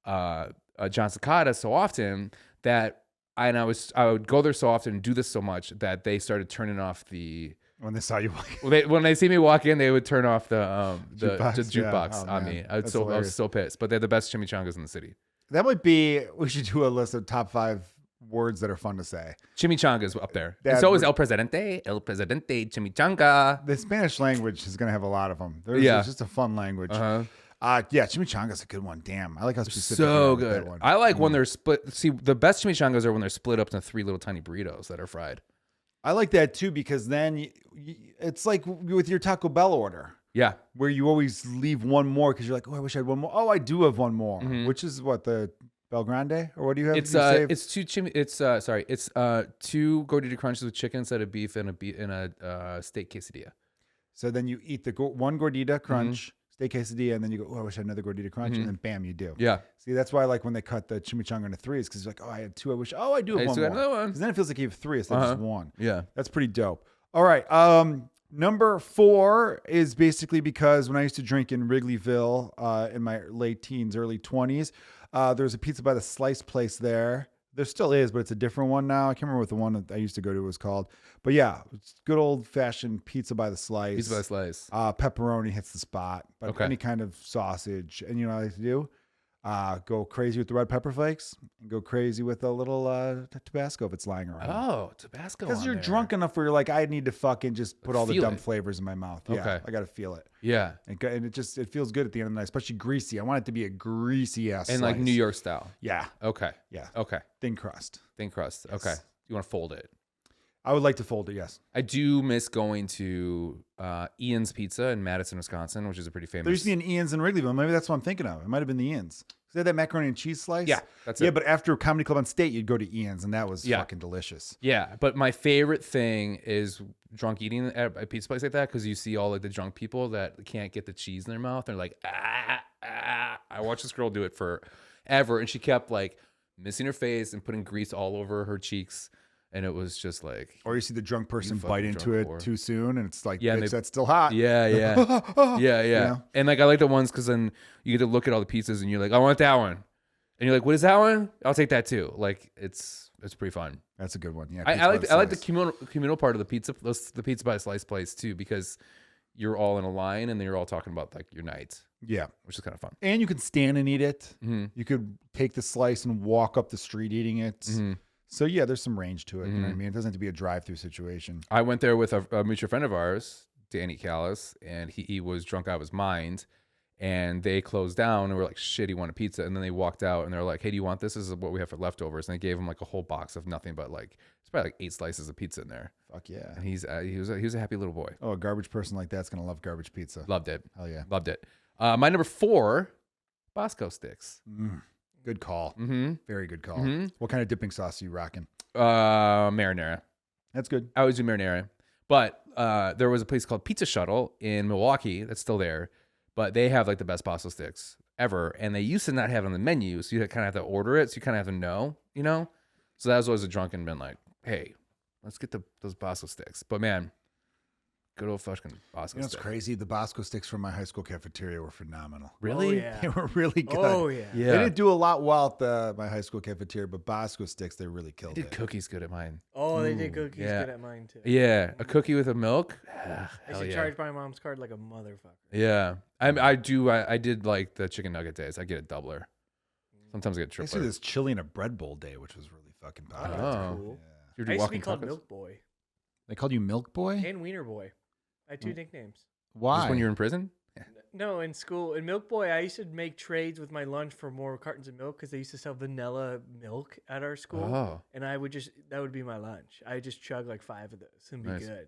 John Cicada so often that I would go there so often and do this so much that they started turning off the. When they saw you walk. When they see me walk in, they would turn off the Jukebox? Yeah. jukebox Oh, on man. me. I That's was hilarious. so pissed. But they're the best chimichangas in the city. That might be. We should do a list of top 5 words that are fun to say. Chimichangas up there. Dad, It's always we're- El Presidente, chimichanga. The Spanish language is going to have a lot of them. Yeah. It's just a fun language. Uh-huh. Yeah, chimichanga's a good one. Damn, I like how specific. you So are with that good. one. I like when they're split. See, the best chimichangas are when they're split up into 3 little tiny burritos that are fried. I like that too because then it's like with your Taco Bell order Yeah. where you always leave one more because you're like, oh, I wish I had one more. Oh, I do have one more, which is what the Bel Grande or what do you have? It's You save? it's 2 it's 2 gordita crunches with chicken instead of beef and a steak quesadilla. So then you eat the one gordita crunch, steak quesadilla, and then you go, oh, I wish I had another gordita crunch, and then bam, you do. Yeah. See, that's why I like when they cut the chimichanga into threes, because you're like, oh, I had two. I wish, oh, I do have I one still got more. another one. Because then it feels like you have three instead of just one. Yeah. That's pretty dope. All right. Number 4 is basically because when I used to drink in Wrigleyville in my late teens, early 20s, there was a Pizza by the Slice place there. There still is, but it's a different one now. I can't remember what the one that I used to go to was called. But yeah, it's good old-fashioned Pizza by the Slice. Pizza by the Slice. Pepperoni hits the spot, but Okay. any kind of sausage. And you know what I like to do? Go crazy with the red pepper flakes and go crazy with a little Tabasco if it's lying around. Oh, Tabasco. Because on you're there. drunk enough where you're like, I need to fucking just put all the Feel dumb it. flavors in my mouth. Yeah, Okay. I got to feel it. Yeah. And it feels good at the end of the night, especially greasy. I want it to be a greasy ass And like slice. New York style. Yeah, Okay. yeah. Okay. Thin crust. Thin crust. Okay. You want to fold it. I would like to fold it, yes. I do miss going to Ian's Pizza in Madison, Wisconsin, which is a pretty famous. There used to be an Ian's in Wrigleyville. Maybe that's what I'm thinking of. It might have been the Ian's. They had that macaroni and cheese slice. Yeah, that's Yeah, it. but after Comedy Club on State, you'd go to Ian's, and that was Yeah. fucking delicious. Yeah, but my favorite thing is drunk eating at a pizza place like that because you see all like the drunk people that can't get the cheese in their mouth. They're like, ah. I watched this girl do it forever, and she kept like missing her face and putting grease all over her cheeks, and it was just like, Or you see the drunk person fucking bite into drunk it whore. too soon, and it's like, Yeah, bitch, and they- that's still hot. yeah, yeah, know? And like I like the ones because then you get to look at all the pizzas and you're like, I want that one, and you're like, what is that one? I'll take that too. Like it's pretty fun. That's a good one. Yeah, I Pizza by like the Slice. communal part of the pizza by the Slice place too because you're all in a line and then you're all talking about like your night, Yeah. which is kind of fun. And you could stand and eat it. Mm-hmm. You could take the slice and walk up the street eating it. So yeah, there's some range to it. You know what I mean? It doesn't have to be a drive-through situation. I went there with a mutual friend of ours, Danny Callis, and he was drunk out of his mind. And they closed down and we're like, shit, he wanted pizza. And then they walked out and they're like, hey, do you want this? This is what we have for leftovers. And they gave him like a whole box of nothing but like, it's probably like 8 slices of pizza in there. Fuck yeah. And he was a happy little boy. Oh, a garbage person like that's gonna love garbage pizza. Loved it. Hell yeah. Loved it. My number 4, Bosco sticks. Good call. Mm-hmm. Very good call. Mhm. What kind of dipping sauce are you rocking? Marinara. That's good. I always do marinara. But there was a place called Pizza Shuttle in Milwaukee that's still there. But they have like the best Bosco sticks ever. And they used to not have it on the menu. So you kind of have to order it. So you kind of have to know, you know? So that was always a drunken been like, hey, let's get those Bosco sticks. But man, good old fucking Bosco You know what's stick. crazy? The Bosco sticks from my high school cafeteria were phenomenal. Really? Oh, yeah. They were really good. Oh yeah. Yeah. They didn't do a lot well at my high school cafeteria, but Bosco sticks, they really killed They did it. cookies good at mine. Oh, they did cookies yeah. good at mine too. Yeah. A cookie with a milk? I Hell should yeah. charge my mom's card like a motherfucker. Yeah. I did like the chicken nugget days. I get a doubler. Sometimes I get I a used to do tripler. this chili in a bread bowl day, which was really fucking popular. Oh. Cool. You I do used to be walking called tacos? Milk Boy They called you Milk Boy? and Wiener Boy. I had two nicknames. Why? Just when you're in prison? No, in school, in Milk Boy, I used to make trades with my lunch for more cartons of milk because they used to sell vanilla milk at our school. Oh. And that would be my lunch. I just chug like 5 of those and be Nice. good.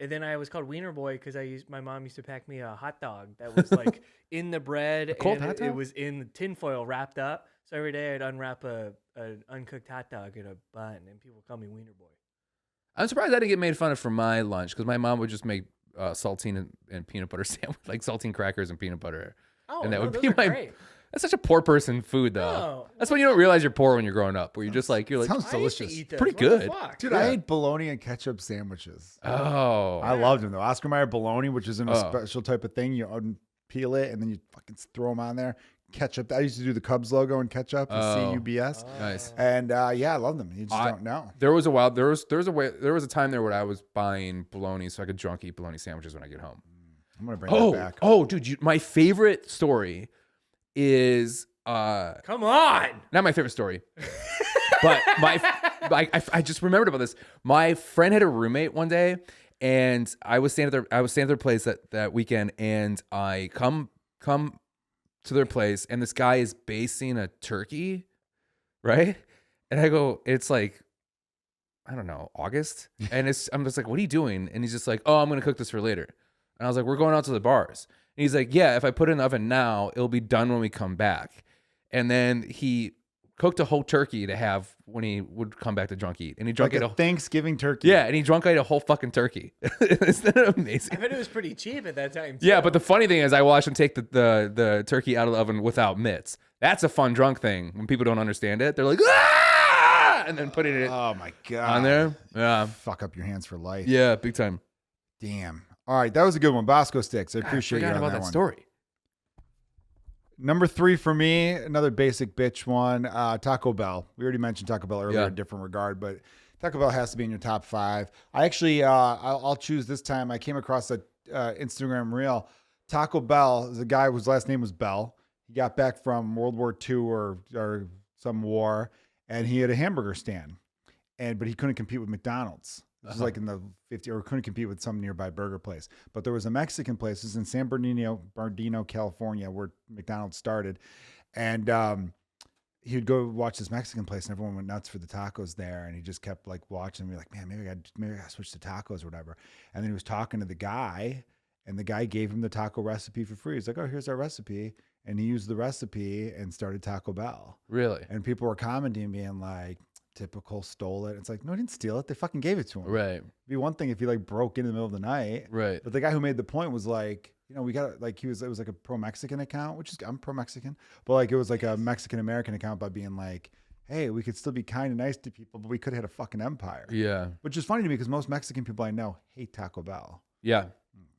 And then I was called Wiener Boy because my mom used to pack me a hot dog that was like in the bread cold and hot it dog? was in the tinfoil wrapped up. So every day I'd unwrap an uncooked hot dog in a bun and people call me Wiener Boy. I'm surprised I didn't get made fun of for my lunch because my mom would just make saltine and peanut butter sandwich, like saltine crackers and peanut butter. Oh, And that no, would those be are my- great. That's such a poor person food, though. No. That's when you don't realize you're poor when you're growing up. Where you're just like, you're like, Sounds I used to delicious. eat those. Pretty What the good. fuck? Dude, Yeah. I ate bologna and ketchup sandwiches. oh, I loved them though. Oscar Mayer bologna, which is in a Oh. special type of thing. You unpeel it and then you fucking throw them on there. Ketchup. I used to do the Cubs logo and ketchup, the Oh. CUBS. nice. And yeah, I love them. You just I- don't know. There was a while. There was a time there where I was buying bologna so I could drunk eat bologna sandwiches when I get home. I'm gonna bring that back. Oh, dude, my favorite story is Come on. not my favorite story, but I just remembered about this. My friend had a roommate one day, and I was staying at their place that weekend, and I come to their place, and this guy is basting a turkey, right? And I go, it's like, I don't know, August, and I'm just like, what are you doing? And he's just like, oh, I'm gonna cook this for later. And I was like, we're going out to the bars. And he's like, yeah, if I put it in the oven now, it'll be done when we come back. And then he cooked a whole turkey to have when he would come back to drunk eat, and he drunk Like ate a Thanksgiving turkey. yeah, and he drunk ate a whole fucking turkey. Isn't that amazing? I bet it was pretty cheap at that time. Yeah, too. but the funny thing is, I watched him take the turkey out of the oven without mitts. That's a fun drunk thing when people don't understand it. They're like, ah, and then putting it Oh my god. on there. Yeah, Fuck up your hands for life. yeah, big time. Damn. All right, that was a good one. Bosco sticks. I appreciate you I on forgot about that that one. story. Number 3 for me, another basic bitch one. Taco Bell. We already mentioned Taco Bell earlier Yeah. in a different regard, but Taco Bell has to be in your top 5. I actually, I'll choose this time. I came across a Instagram reel. Taco Bell is a guy whose last name was Bell. He got back from World War II or some war, and he had a hamburger stand, but he couldn't compete with McDonald's. This was like in the 50s, or couldn't compete with some nearby burger place. But there was a Mexican place. This is in San Bernardino, California, where McDonald's started. And he would go watch this Mexican place, and everyone went nuts for the tacos there. And he just kept like watching and be like, man, maybe I got to switch to tacos or whatever. And then he was talking to the guy, and the guy gave him the taco recipe for free. He's like, oh, here's our recipe. And he used the recipe and started Taco Bell. Really? And people were commenting, being like, typical, stole it. It's like, no, he didn't steal it. They fucking gave it to him. Right. It'd be one thing if he like broke in the middle of the night. Right. But the guy who made the point was like, you know, we got like, it was like a pro-Mexican account, which is, I'm pro-Mexican, but like, it was like a Mexican-American account by being like, hey, we could still be kind and nice to people, but we could have had a fucking empire. Yeah. Which is funny to me because most Mexican people I know hate Taco Bell. Yeah.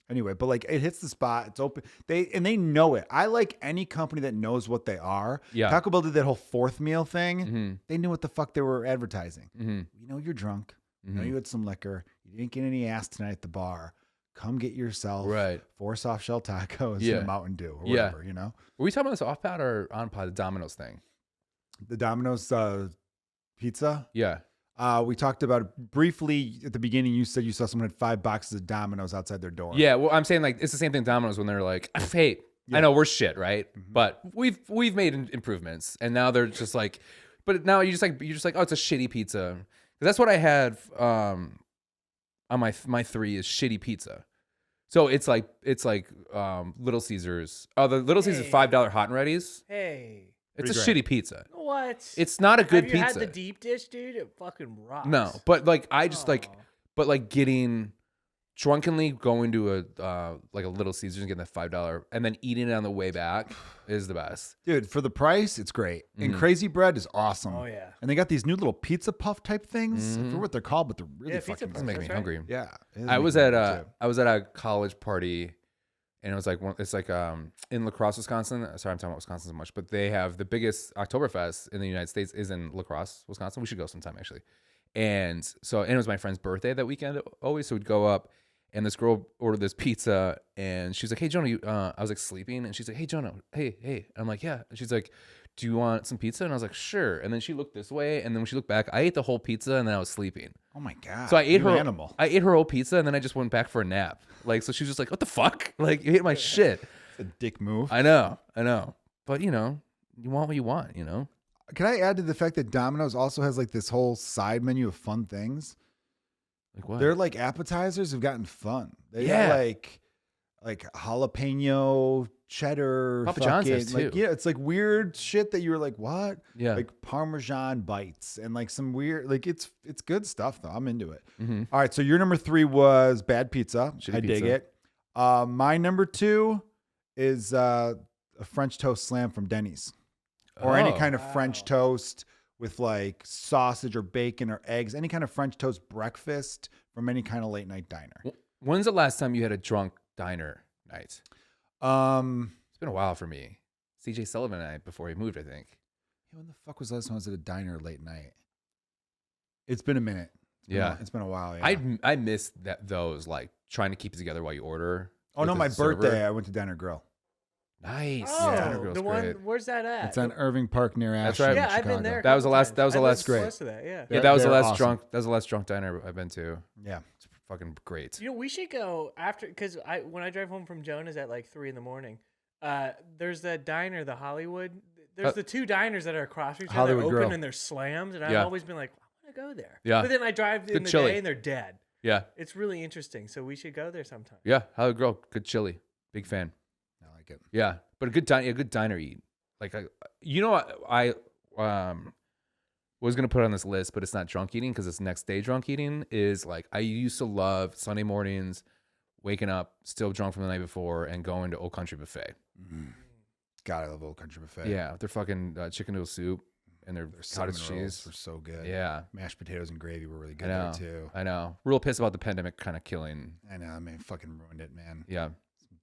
Anyway, but like it hits the spot. It's open. They know it. I like any company that knows what they are. Yeah. Taco Bell did that whole fourth meal thing. Mhm. They knew what the fuck they were advertising. Mhm. You know you're drunk. You know Mhm. you had some liquor. You didn't get any ass tonight at the bar. Come get yourself Right. 4 soft shell tacos Yeah. and a Mountain Dew or Yeah. whatever, you know? Were we talking about this off pod or on pod? The Domino's thing. The Domino's pizza. Yeah. We talked about it briefly at the beginning. You said you saw someone had 5 boxes of Domino's outside their door. Yeah. Well, I'm saying like it's the same thing. Domino's when they're like, hey, I know we're shit, right? But we've made improvements, and now they're just like, but now you're just like, oh, it's a shitty pizza. 'Cause that's what I had on my 3 is shitty pizza. So it's like Little Caesars. Oh, the Little Caesars Hey. $5 hot and ready's. Hey, It's a Pretty shitty pizza. what? It's not a good Have you pizza. had the deep dish, dude? It fucking rocks. No, but like I just Aw. but like getting drunkenly going to a like a Little Caesars and getting that $5 and then eating it on the way back is the best. Dude, for the price, it's great. And Mhm. Crazy Bread is awesome. Oh yeah. And they got these new little pizza puff type things. I Mhm. forget what they're called, but they're really Yeah, pizza fucking Doesn't good. make That's me right. hungry. Yeah. it is I was making at me hungry, a college party, and it was like it's like in La Crosse, Wisconsin. Sorry, I'm talking about Wisconsin so much, but they have the biggest Oktoberfest in the United States is in La Crosse, Wisconsin. We should go sometime actually. And so, and it was my friend's birthday that weekend always, so we'd go up, and this girl ordered this pizza, and she's like, "Hey Jonah," I was like sleeping, and she's like, "Hey Jonah, hey." I'm like, "Yeah," and she's like, "Do you want some pizza?" And I was like, "Sure." And then she looked this way, and then when she looked back, I ate the whole pizza, and then I was sleeping. Oh my God. So I ate you her animal. I ate her whole pizza, and then I just went back for a nap. Like, so she was just like, "What the fuck? Like, you ate my shit." It's a dick move. I know. But you know, you want what you want. You know. Can I add to the fact that Domino's also has like this whole side menu of fun things? Like what? Their like appetizers have gotten fun. They Yeah. got like jalapeno, cheddar, Papa John's has fucking, like, too. yeah, it's like weird shit that you were like, what? Yeah. Like Parmesan bites and like some weird, like it's good stuff though. I'm into it. Mhm. All right, so your number 3 was bad pizza. Shitty I dig pizza. it. My number 2 is a French toast slam from Denny's, or any Oh. kind of French Wow. toast with like sausage or bacon or eggs. Any kind of French toast breakfast from any kind of late night diner. When's the last time you had a drunk diner night? It's been a while for me. CJ Sullivan and I before he moved, I think. When the fuck was the last time I was at a diner late night? It's been a minute. Yeah. It's been a while. Yeah. I miss those like trying to keep it together while you order. Oh with no, the my server. birthday, I went to Diner Grill. Nice. Oh, Diner Grill's the one. great. Where's that at? It's on Irving Park near That's Ashland. right. Yeah, in I've been Chicago. there. a That was the couple last- times. that was the I last lived great. close to that, yeah. Yeah, that was the They're last awesome. drunk. That was the last drunk diner I've been to. Yeah. It's fucking great. You know, we should go after because when I drive home from Jonah's at like 3 a.m. There's that diner, the Hollywood. There's the 2 diners that are across each other, Hollywood open Grill. and they're slammed, and I've Yeah. always been like, I want to go there. Yeah. But then I drive in Good the chili. day and they're dead. Yeah. It's really interesting, so we should go there sometime. Yeah. Hollywood Grill. Good chili. Big fan. I like it. Yeah. But a good diner eat. Like, you know, was gonna put on this list, but it's not drunk eating because it's next day drunk eating. Is like I used to love Sunday mornings, waking up still drunk from the night before and going to Old Country Buffet. God, I love Old Country Buffet. Yeah, their fucking chicken noodle soup and their Their cottage cinnamon rolls cheese. were so good. Yeah, Mashed potatoes and gravy were really I good know. there too. I know. Real pissed about the pandemic kind of killing. I know, man, fucking ruined it, man. Yeah,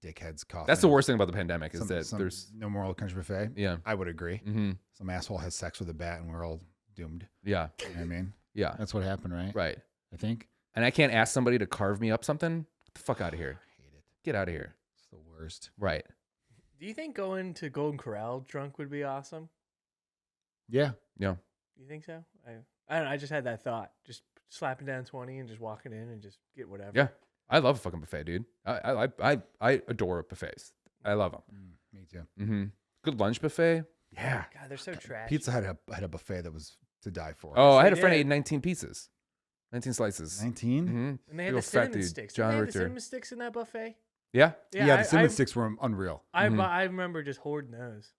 Dickheads coughing. that's the worst thing about the pandemic is Some- that some- there's. no more Old Country Buffet. Yeah. I would agree. Mm-hmm. Some asshole has sex with a bat and we're all doomed. Yeah. You know what I mean? Yeah. That's what happened, right? Right. I think. And I can't ask somebody to carve me up something. Get the fuck out of here. I hate it. Get out of here. It's the worst. Right. Do you think going to Golden Corral drunk would be awesome? Yeah. Yeah. You think so? I don't know. I just had that thought. Just slapping down 20 and just walking in and just get whatever. Yeah. I love a fucking buffet, dude. I adore buffets. I love them. Me too. Mm-hmm. Good lunch buffet. Yeah. God, they're so trash. Pizza had a buffet that was to die for. Oh, I they had a friend did. ate 19 pizzas, 19 slices. 19? Mm-hmm. And they had Big the ol' fat cinnamon dude, sticks. John Didn't they have the Richter. cinnamon sticks in that buffet? Yeah. Yeah, the cinnamon I, sticks were unreal. Mhm. I remember just hoarding those.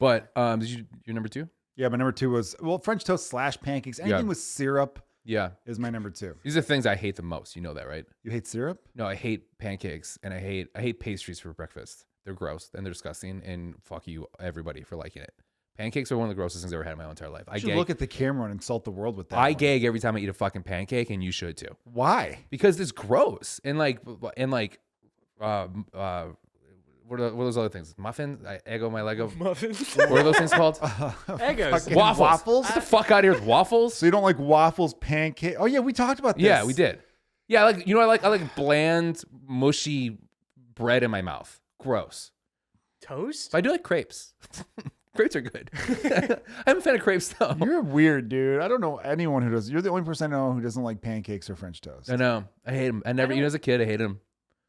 But did you your number 2? Yeah, my number 2 was French toast / pancakes. Anything Yeah. with syrup Yeah. is my number 2. These are things I hate the most. You know that, right? You hate syrup? No, I hate pancakes and I hate pastries for breakfast. They're gross and they're disgusting and fuck you everybody for liking it. Pancakes are one of the grossest things I've ever had in my entire life. I You should gag. look at the camera and insult the world with that. I one. gag every time I eat a fucking pancake, and you should too, Why? because it's gross and what are those other things? Muffins? Eggo my Lego. Muffins. What are those things called? Eggos. Fucking Waffles. Waffles? Get the fuck out of here with waffles. So you don't like waffles, pancake? Oh yeah, we talked about this. Yeah, we did. Yeah, I like bland, mushy bread in my mouth. Gross. Toast? But I do like crepes. Crepes are good. I'm a fan of crepes though. You're weird, dude. I don't know anyone who does. You're the only person I know who doesn't like pancakes or French toast. I know. I hate them. I never, even as a kid, I hated them.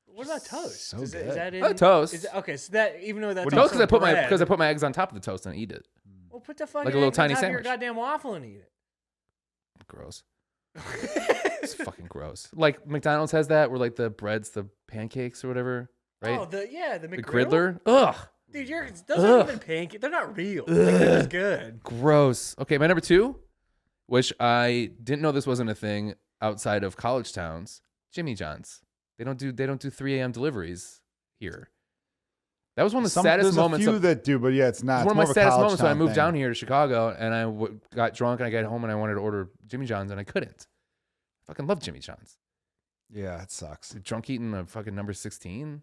What about toast? So Is good. that I like toast. Okay, so that even though that's Toast also bread, because I put my eggs on top of the toast and eat it. well, put the fucking like a little eggs on tiny top of your sandwich. goddamn waffle and eat it. Gross. It's fucking gross. Like McDonald's has that where like the bread's the pancakes or whatever, right? Oh, the the McGriddle? griddler. Ugh. Dude, those aren't even pancakes. They're not real. Like, they're just good. Gross. Okay, my number 2, which I didn't know this wasn't a thing outside of college towns, Jimmy John's. They don't do 3 a.m. deliveries here. That was one of the saddest there's moments. a few that do, but yeah, it's not. It's one more of my a saddest college moments when I town moved thing. down here to Chicago and I got drunk and I got home and I wanted to order Jimmy John's and I couldn't. I fucking love Jimmy John's. Yeah, it sucks. Drunk eating a fucking number 16.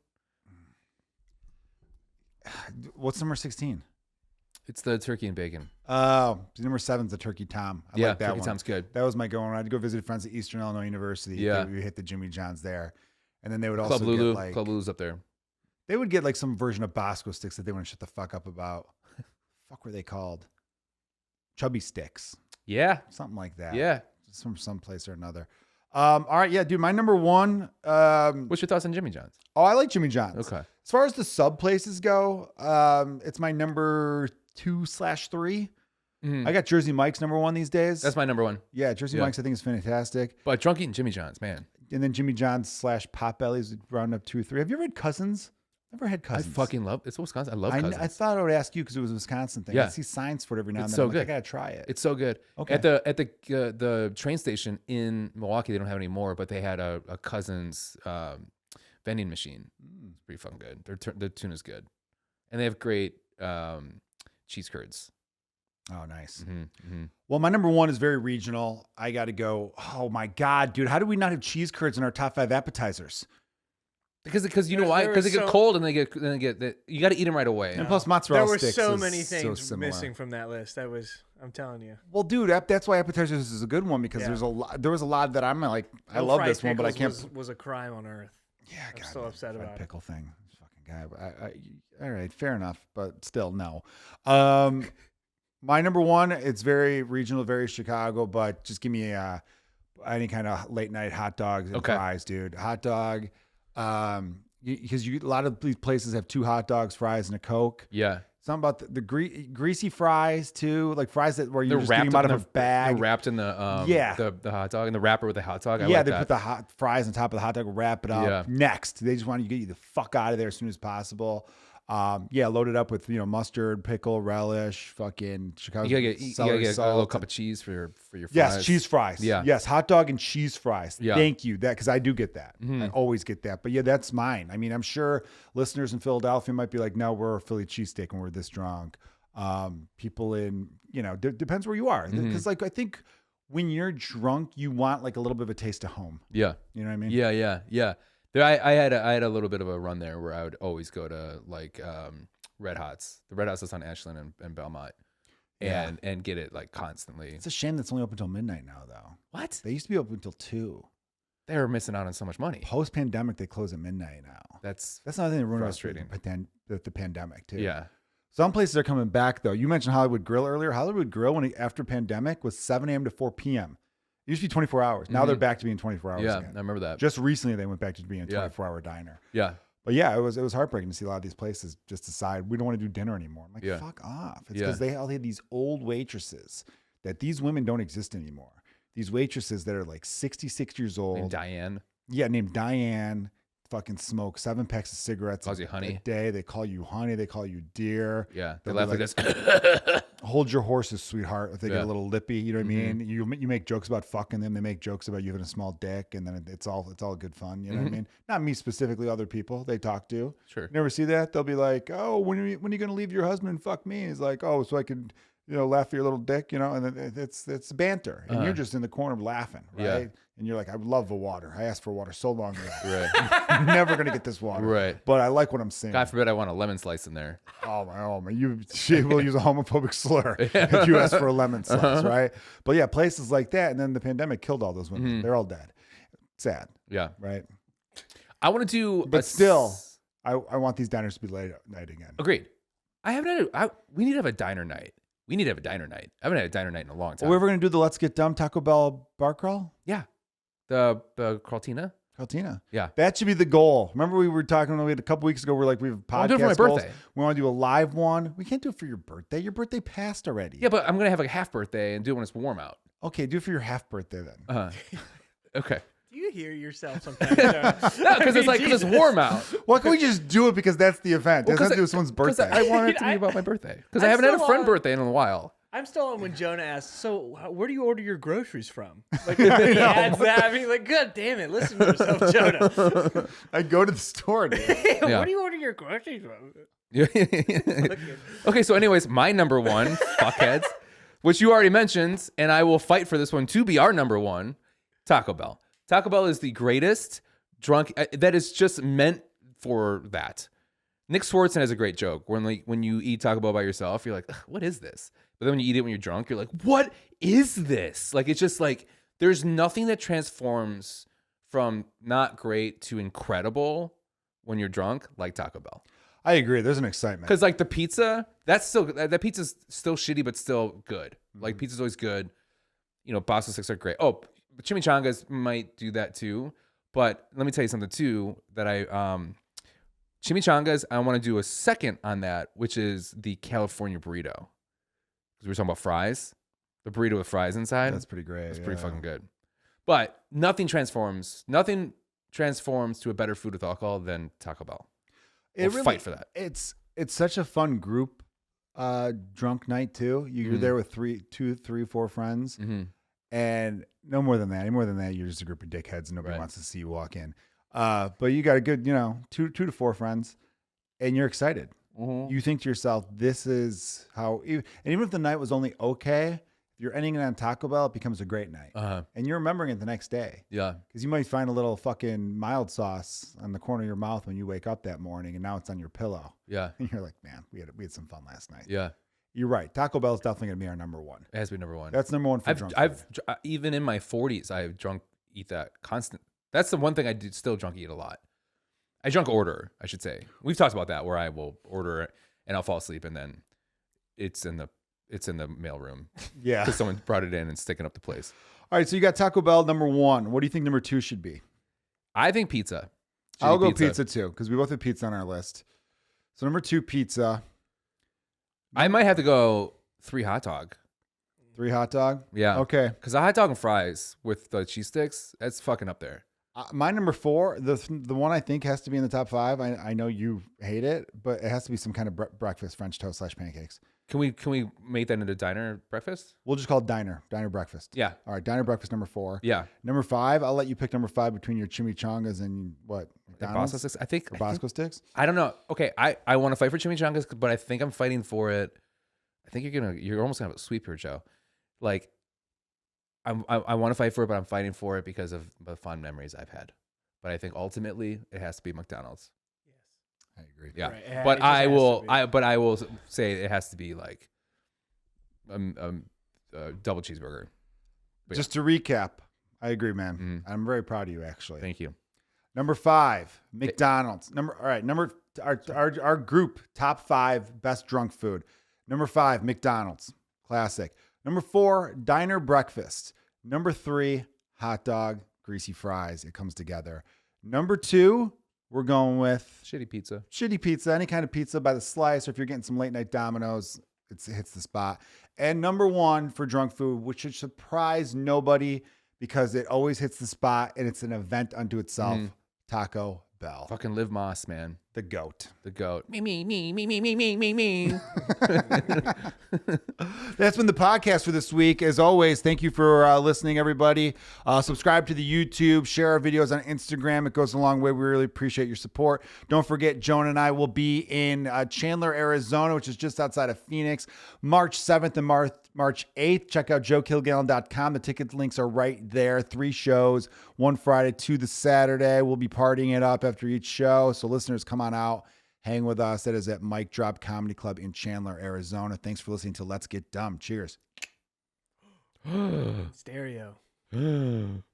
What's number 16? It's the turkey and bacon. Oh, number 7's the Turkey Tom. I like that turkey one. Tom's good. That was my going. I'd go visit friends at Eastern Illinois University. Yeah. we hit the Jimmy John's there, and then they would Club also Lulu. get like Club Lulu's up there. they would get like some version of Bosco sticks that they wouldn't shut the fuck up about. Fuck, were they called? Chubby sticks, Yeah. something like that. Yeah. It's from some place or another. All right, yeah, dude. My number 1. What's your thoughts on Jimmy John's? I like Jimmy John's. Okay. As far as the sub places go, it's my number 2/3. Mhm. I got Jersey Mike's number 1 these days. That's my number 1. Yeah, Jersey Yeah. Mike's I think is fantastic. But drunk eating Jimmy John's, man. And then Jimmy John's / Potbellies would round up 2 or 3. Have you ever had Cousins? Never had I Cousins. fucking love it's Wisconsin. I love Cousins. I thought I would ask you because it was a Wisconsin thing. Yeah. I see signs for it every now and It's then. so I'm like, good. I gotta try it. It's so good. Okay. At the train station in Milwaukee, they don't have any more, but they had a Cousins vending machine. It's pretty fucking good. Their tuna's good, and they have great cheese curds. Oh, nice. Mm-hmm. Well, my number 1 is very regional. I got to go. Oh my god, dude! How do we not have cheese curds in our top 5 appetizers? Because you know There- why? there Because they was get so- cold and you got to eat them right away. And plus, mozzarella There were sticks so is many so things similar. missing from that list. I'm telling you. Well, dude, that's why appetizers is a good one because Yeah. there was a lot that I'm like, I No love fried this one, but I can't. pickles was a crime on earth. Yeah, I'm God, so man, upset fried about it. pickle thing. This fucking guy. All right, fair enough, but still no. My number 1, it's very regional, very Chicago, but just give me any kind of late night hot dogs and Okay. fries, dude. Hot dog, because a lot of these places have 2 hot dogs, fries, and a Coke. Yeah, Something about the greasy fries too, like fries where you're they're just getting them wrapped out in of a bag. They're wrapped in the Yeah. the hot dog and the wrapper with the hot dog. I Yeah, like they that. put the hot fries on top of the hot dog, wrap it up. Yeah. Next, they just want you to get you the fuck out of there as soon as possible. Yeah, load it up with mustard, pickle, relish, fucking Chicago. You gotta get a little salt. cup of cheese for your fries. Yes, cheese fries. Yeah. Yes, hot dog and cheese fries. Yeah. Thank you. That because I do get that. I always get that. But yeah, that's mine. I mean, I'm sure listeners in Philadelphia might be like, "No, we're a Philly cheesesteak when we're this drunk." People in depends where you are because like I think when you're drunk, you want like a little bit of a taste of home. Yeah. You know what I mean? Yeah. There, I had a little bit of a run there where I would always go to like Red Hots. The Red Hots that's on Ashland and Belmont, and get it like constantly. It's a shame that's only open until midnight now, though. What? They used to be open until 2. They were missing out on so much money. Post pandemic, they close at midnight now. That's another thing that ruined frustrating. The pandemic too. Yeah. Some places are coming back though. You mentioned Hollywood Grill earlier. Hollywood Grill after pandemic was 7 a.m. to 4 p.m. It used to be 24 hours. Now they're back to being 24 hours Yeah, again. I remember that. Just recently they went back to being a 24-hour diner. Yeah. But yeah, it was heartbreaking to see a lot of these places just decide we don't want to do dinner anymore. I'm like, Yeah. fuck off. It's because they all had these old waitresses that these women don't exist anymore. These waitresses that are like 66 years old. And Diane. Yeah, named Diane. Fucking smoke 7 packs of cigarettes Calls you honey. a day. They call you honey. They call you dear. Yeah. They They'll laugh be like this. Hold your horses, sweetheart. If they get Yeah. a little lippy, you know what I mean. You make jokes about fucking them. They make jokes about you having a small dick, and then it's all good fun. You know what I mean? Not me specifically. Other people they talk to. Sure. You never see that? They'll be like, "Oh, when are you gonna leave your husband and fuck me?" He's like, "Oh, so I can." Laugh at your little dick, and then it's banter, and you're just in the corner laughing, right? Yeah. And you're like, I love the water. I asked for water so long ago. Right. I'm never gonna get this water, Right. But I like what I'm saying. God forbid I want a lemon slice in there. Oh my! She will use a homophobic slur if you ask for a lemon slice, right? But yeah, places like that, and then the pandemic killed all those women. They're all dead. Sad, Yeah. right? I want to do But still, I want these diners to be late at night again. Agreed. We need to have a diner night. We need to have a diner night. I haven't had a diner night in a long time. Are we ever gonna do the Let's Get Dumb Taco Bell bar crawl? Yeah. The Carltina. Caltina. Yeah. That should be the goal. Remember we were talking a couple weeks ago. We're like, we have podcast I'm doing it for my goals. birthday. We want to do a live one. We can't do it for your birthday. Your birthday passed already. Yeah, but I'm gonna have like a half birthday and do it when it's warm out. Okay, do it for your half birthday then. Okay. Do you hear yourself sometimes? Jonah? No, because it's Jesus. warm out. Why can't we just do it because that's the event? It doesn't have to do with someone's birthday. I want it to be about my birthday. Because I I'm haven't had a still friend on- birthday in a while. I'm still on when Jonah asks, so where do you order your groceries from? Like, he adds that. I mean, like, God damn it. Listen to yourself, Jonah. I go to the store, dude. Yeah. Where do you order your groceries from? Okay, so anyways, my number one, fuckheads, which you already mentioned, and I will fight for this one to be our number one, Taco Bell. Taco Bell is the greatest drunk, that is just meant for that. Nick Swartzen has a great joke when you eat Taco Bell by yourself, you're like, "Ugh, what is this?" But then when you eat it when you're drunk, you're like, what is this? Like, it's just like, there's nothing that transforms from not great to incredible when you're drunk like Taco Bell. I agree. There's an excitement. Because like the pizza, that pizza's still shitty, but still good. Like pizza's always good. Pasta sticks are great. Oh, chimichangas might do that too. But let me tell you something too that chimichangas, I want to do a second on that, which is the California burrito. Because we were talking about fries, the burrito with fries inside. That's pretty great. It's pretty fucking good. But nothing transforms to a better food with alcohol than Taco Bell. We'll fight for that. It's such a fun group drunk night too. You're there with 2, 3, 4 friends, and no more than that. Any more than that, you're just a group of dickheads and nobody wants to see you walk in. But you got a good, 2 to 4 friends, and you're excited. You think to yourself, this is how, and even if the night was only okay, if you're ending it on Taco Bell, it becomes a great night. And you're remembering it the next day. Yeah. Because you might find a little fucking mild sauce on the corner of your mouth when you wake up that morning, and now it's on your pillow. Yeah. And you're like, man, we had some fun last night. Yeah. You're right. Taco Bell is definitely going to be our number one. It has to be number one. That's number one for drunk. I've even in my 40s, I've eat that constant. That's the one thing I do still drunk eat a lot. I drunk order, I should say. We've talked about that where I will order it and I'll fall asleep and then it's in the mailroom. Yeah. Because someone brought it in and sticking up the place. All right. So you got Taco Bell number one. What do you think number 2 should be? I think pizza. I'll go pizza too, because we both have pizza on our list. So number 2, pizza. I might have to go 3 hot dog. 3 hot dog. Yeah. Okay. Because a hot dog and fries with the cheese sticks, that's fucking up there. My number 4, the one I think has to be in the top 5. I know you hate it, but it has to be some kind of breakfast, French toast / pancakes. Can we make that into diner breakfast? We'll just call it diner breakfast. Yeah. All right, diner breakfast number 4. Yeah. Number 5, I'll let you pick number 5 between your chimichangas and what? McDonald's? Bosco sticks. I think Bosco sticks? I don't know. Okay, I want to fight for chimichangas, but I think I'm fighting for it. I think you're almost gonna have a sweep here, Joe. Like, I want to fight for it, but I'm fighting for it because of the fond memories I've had. But I think ultimately it has to be McDonald's. I agree. Yeah, Right, it but just I has to will. be. I will say it has to be like double cheeseburger. But Just to recap, I agree, man. Mhm. I'm very proud of you, actually. Thank you. Number 5, McDonald's. Our group top 5 best drunk food. Number 5, McDonald's, classic. Number 4, diner breakfast. Number 3, hot dog, greasy fries. It comes together. Number 2, we're going with Shitty pizza. shitty pizza, any kind of pizza by the slice, or if you're getting some late night Domino's, it hits the spot. And number 1 for drunk food, which should surprise nobody because it always hits the spot and it's an event unto itself. Taco Bell, Fucking Liv Moss, man. the goat. The goat. Me. That's been the podcast for this week. As always, thank you for listening, everybody. Subscribe to the YouTube, share our videos on Instagram. It goes a long way. We really appreciate your support. Don't forget, Joan and I will be in Chandler, Arizona, which is just outside of Phoenix, March 7th and March 8th. Check out joekilgallen.com. The ticket links are right there. 3 shows, 1 Friday, 2 the Saturday. We'll be partying it up after each show. So listeners, come on out. Hang with us. That is at Mic Drop Comedy Club in Chandler, Arizona. Thanks for listening to Let's Get Dumb. Cheers. Stereo.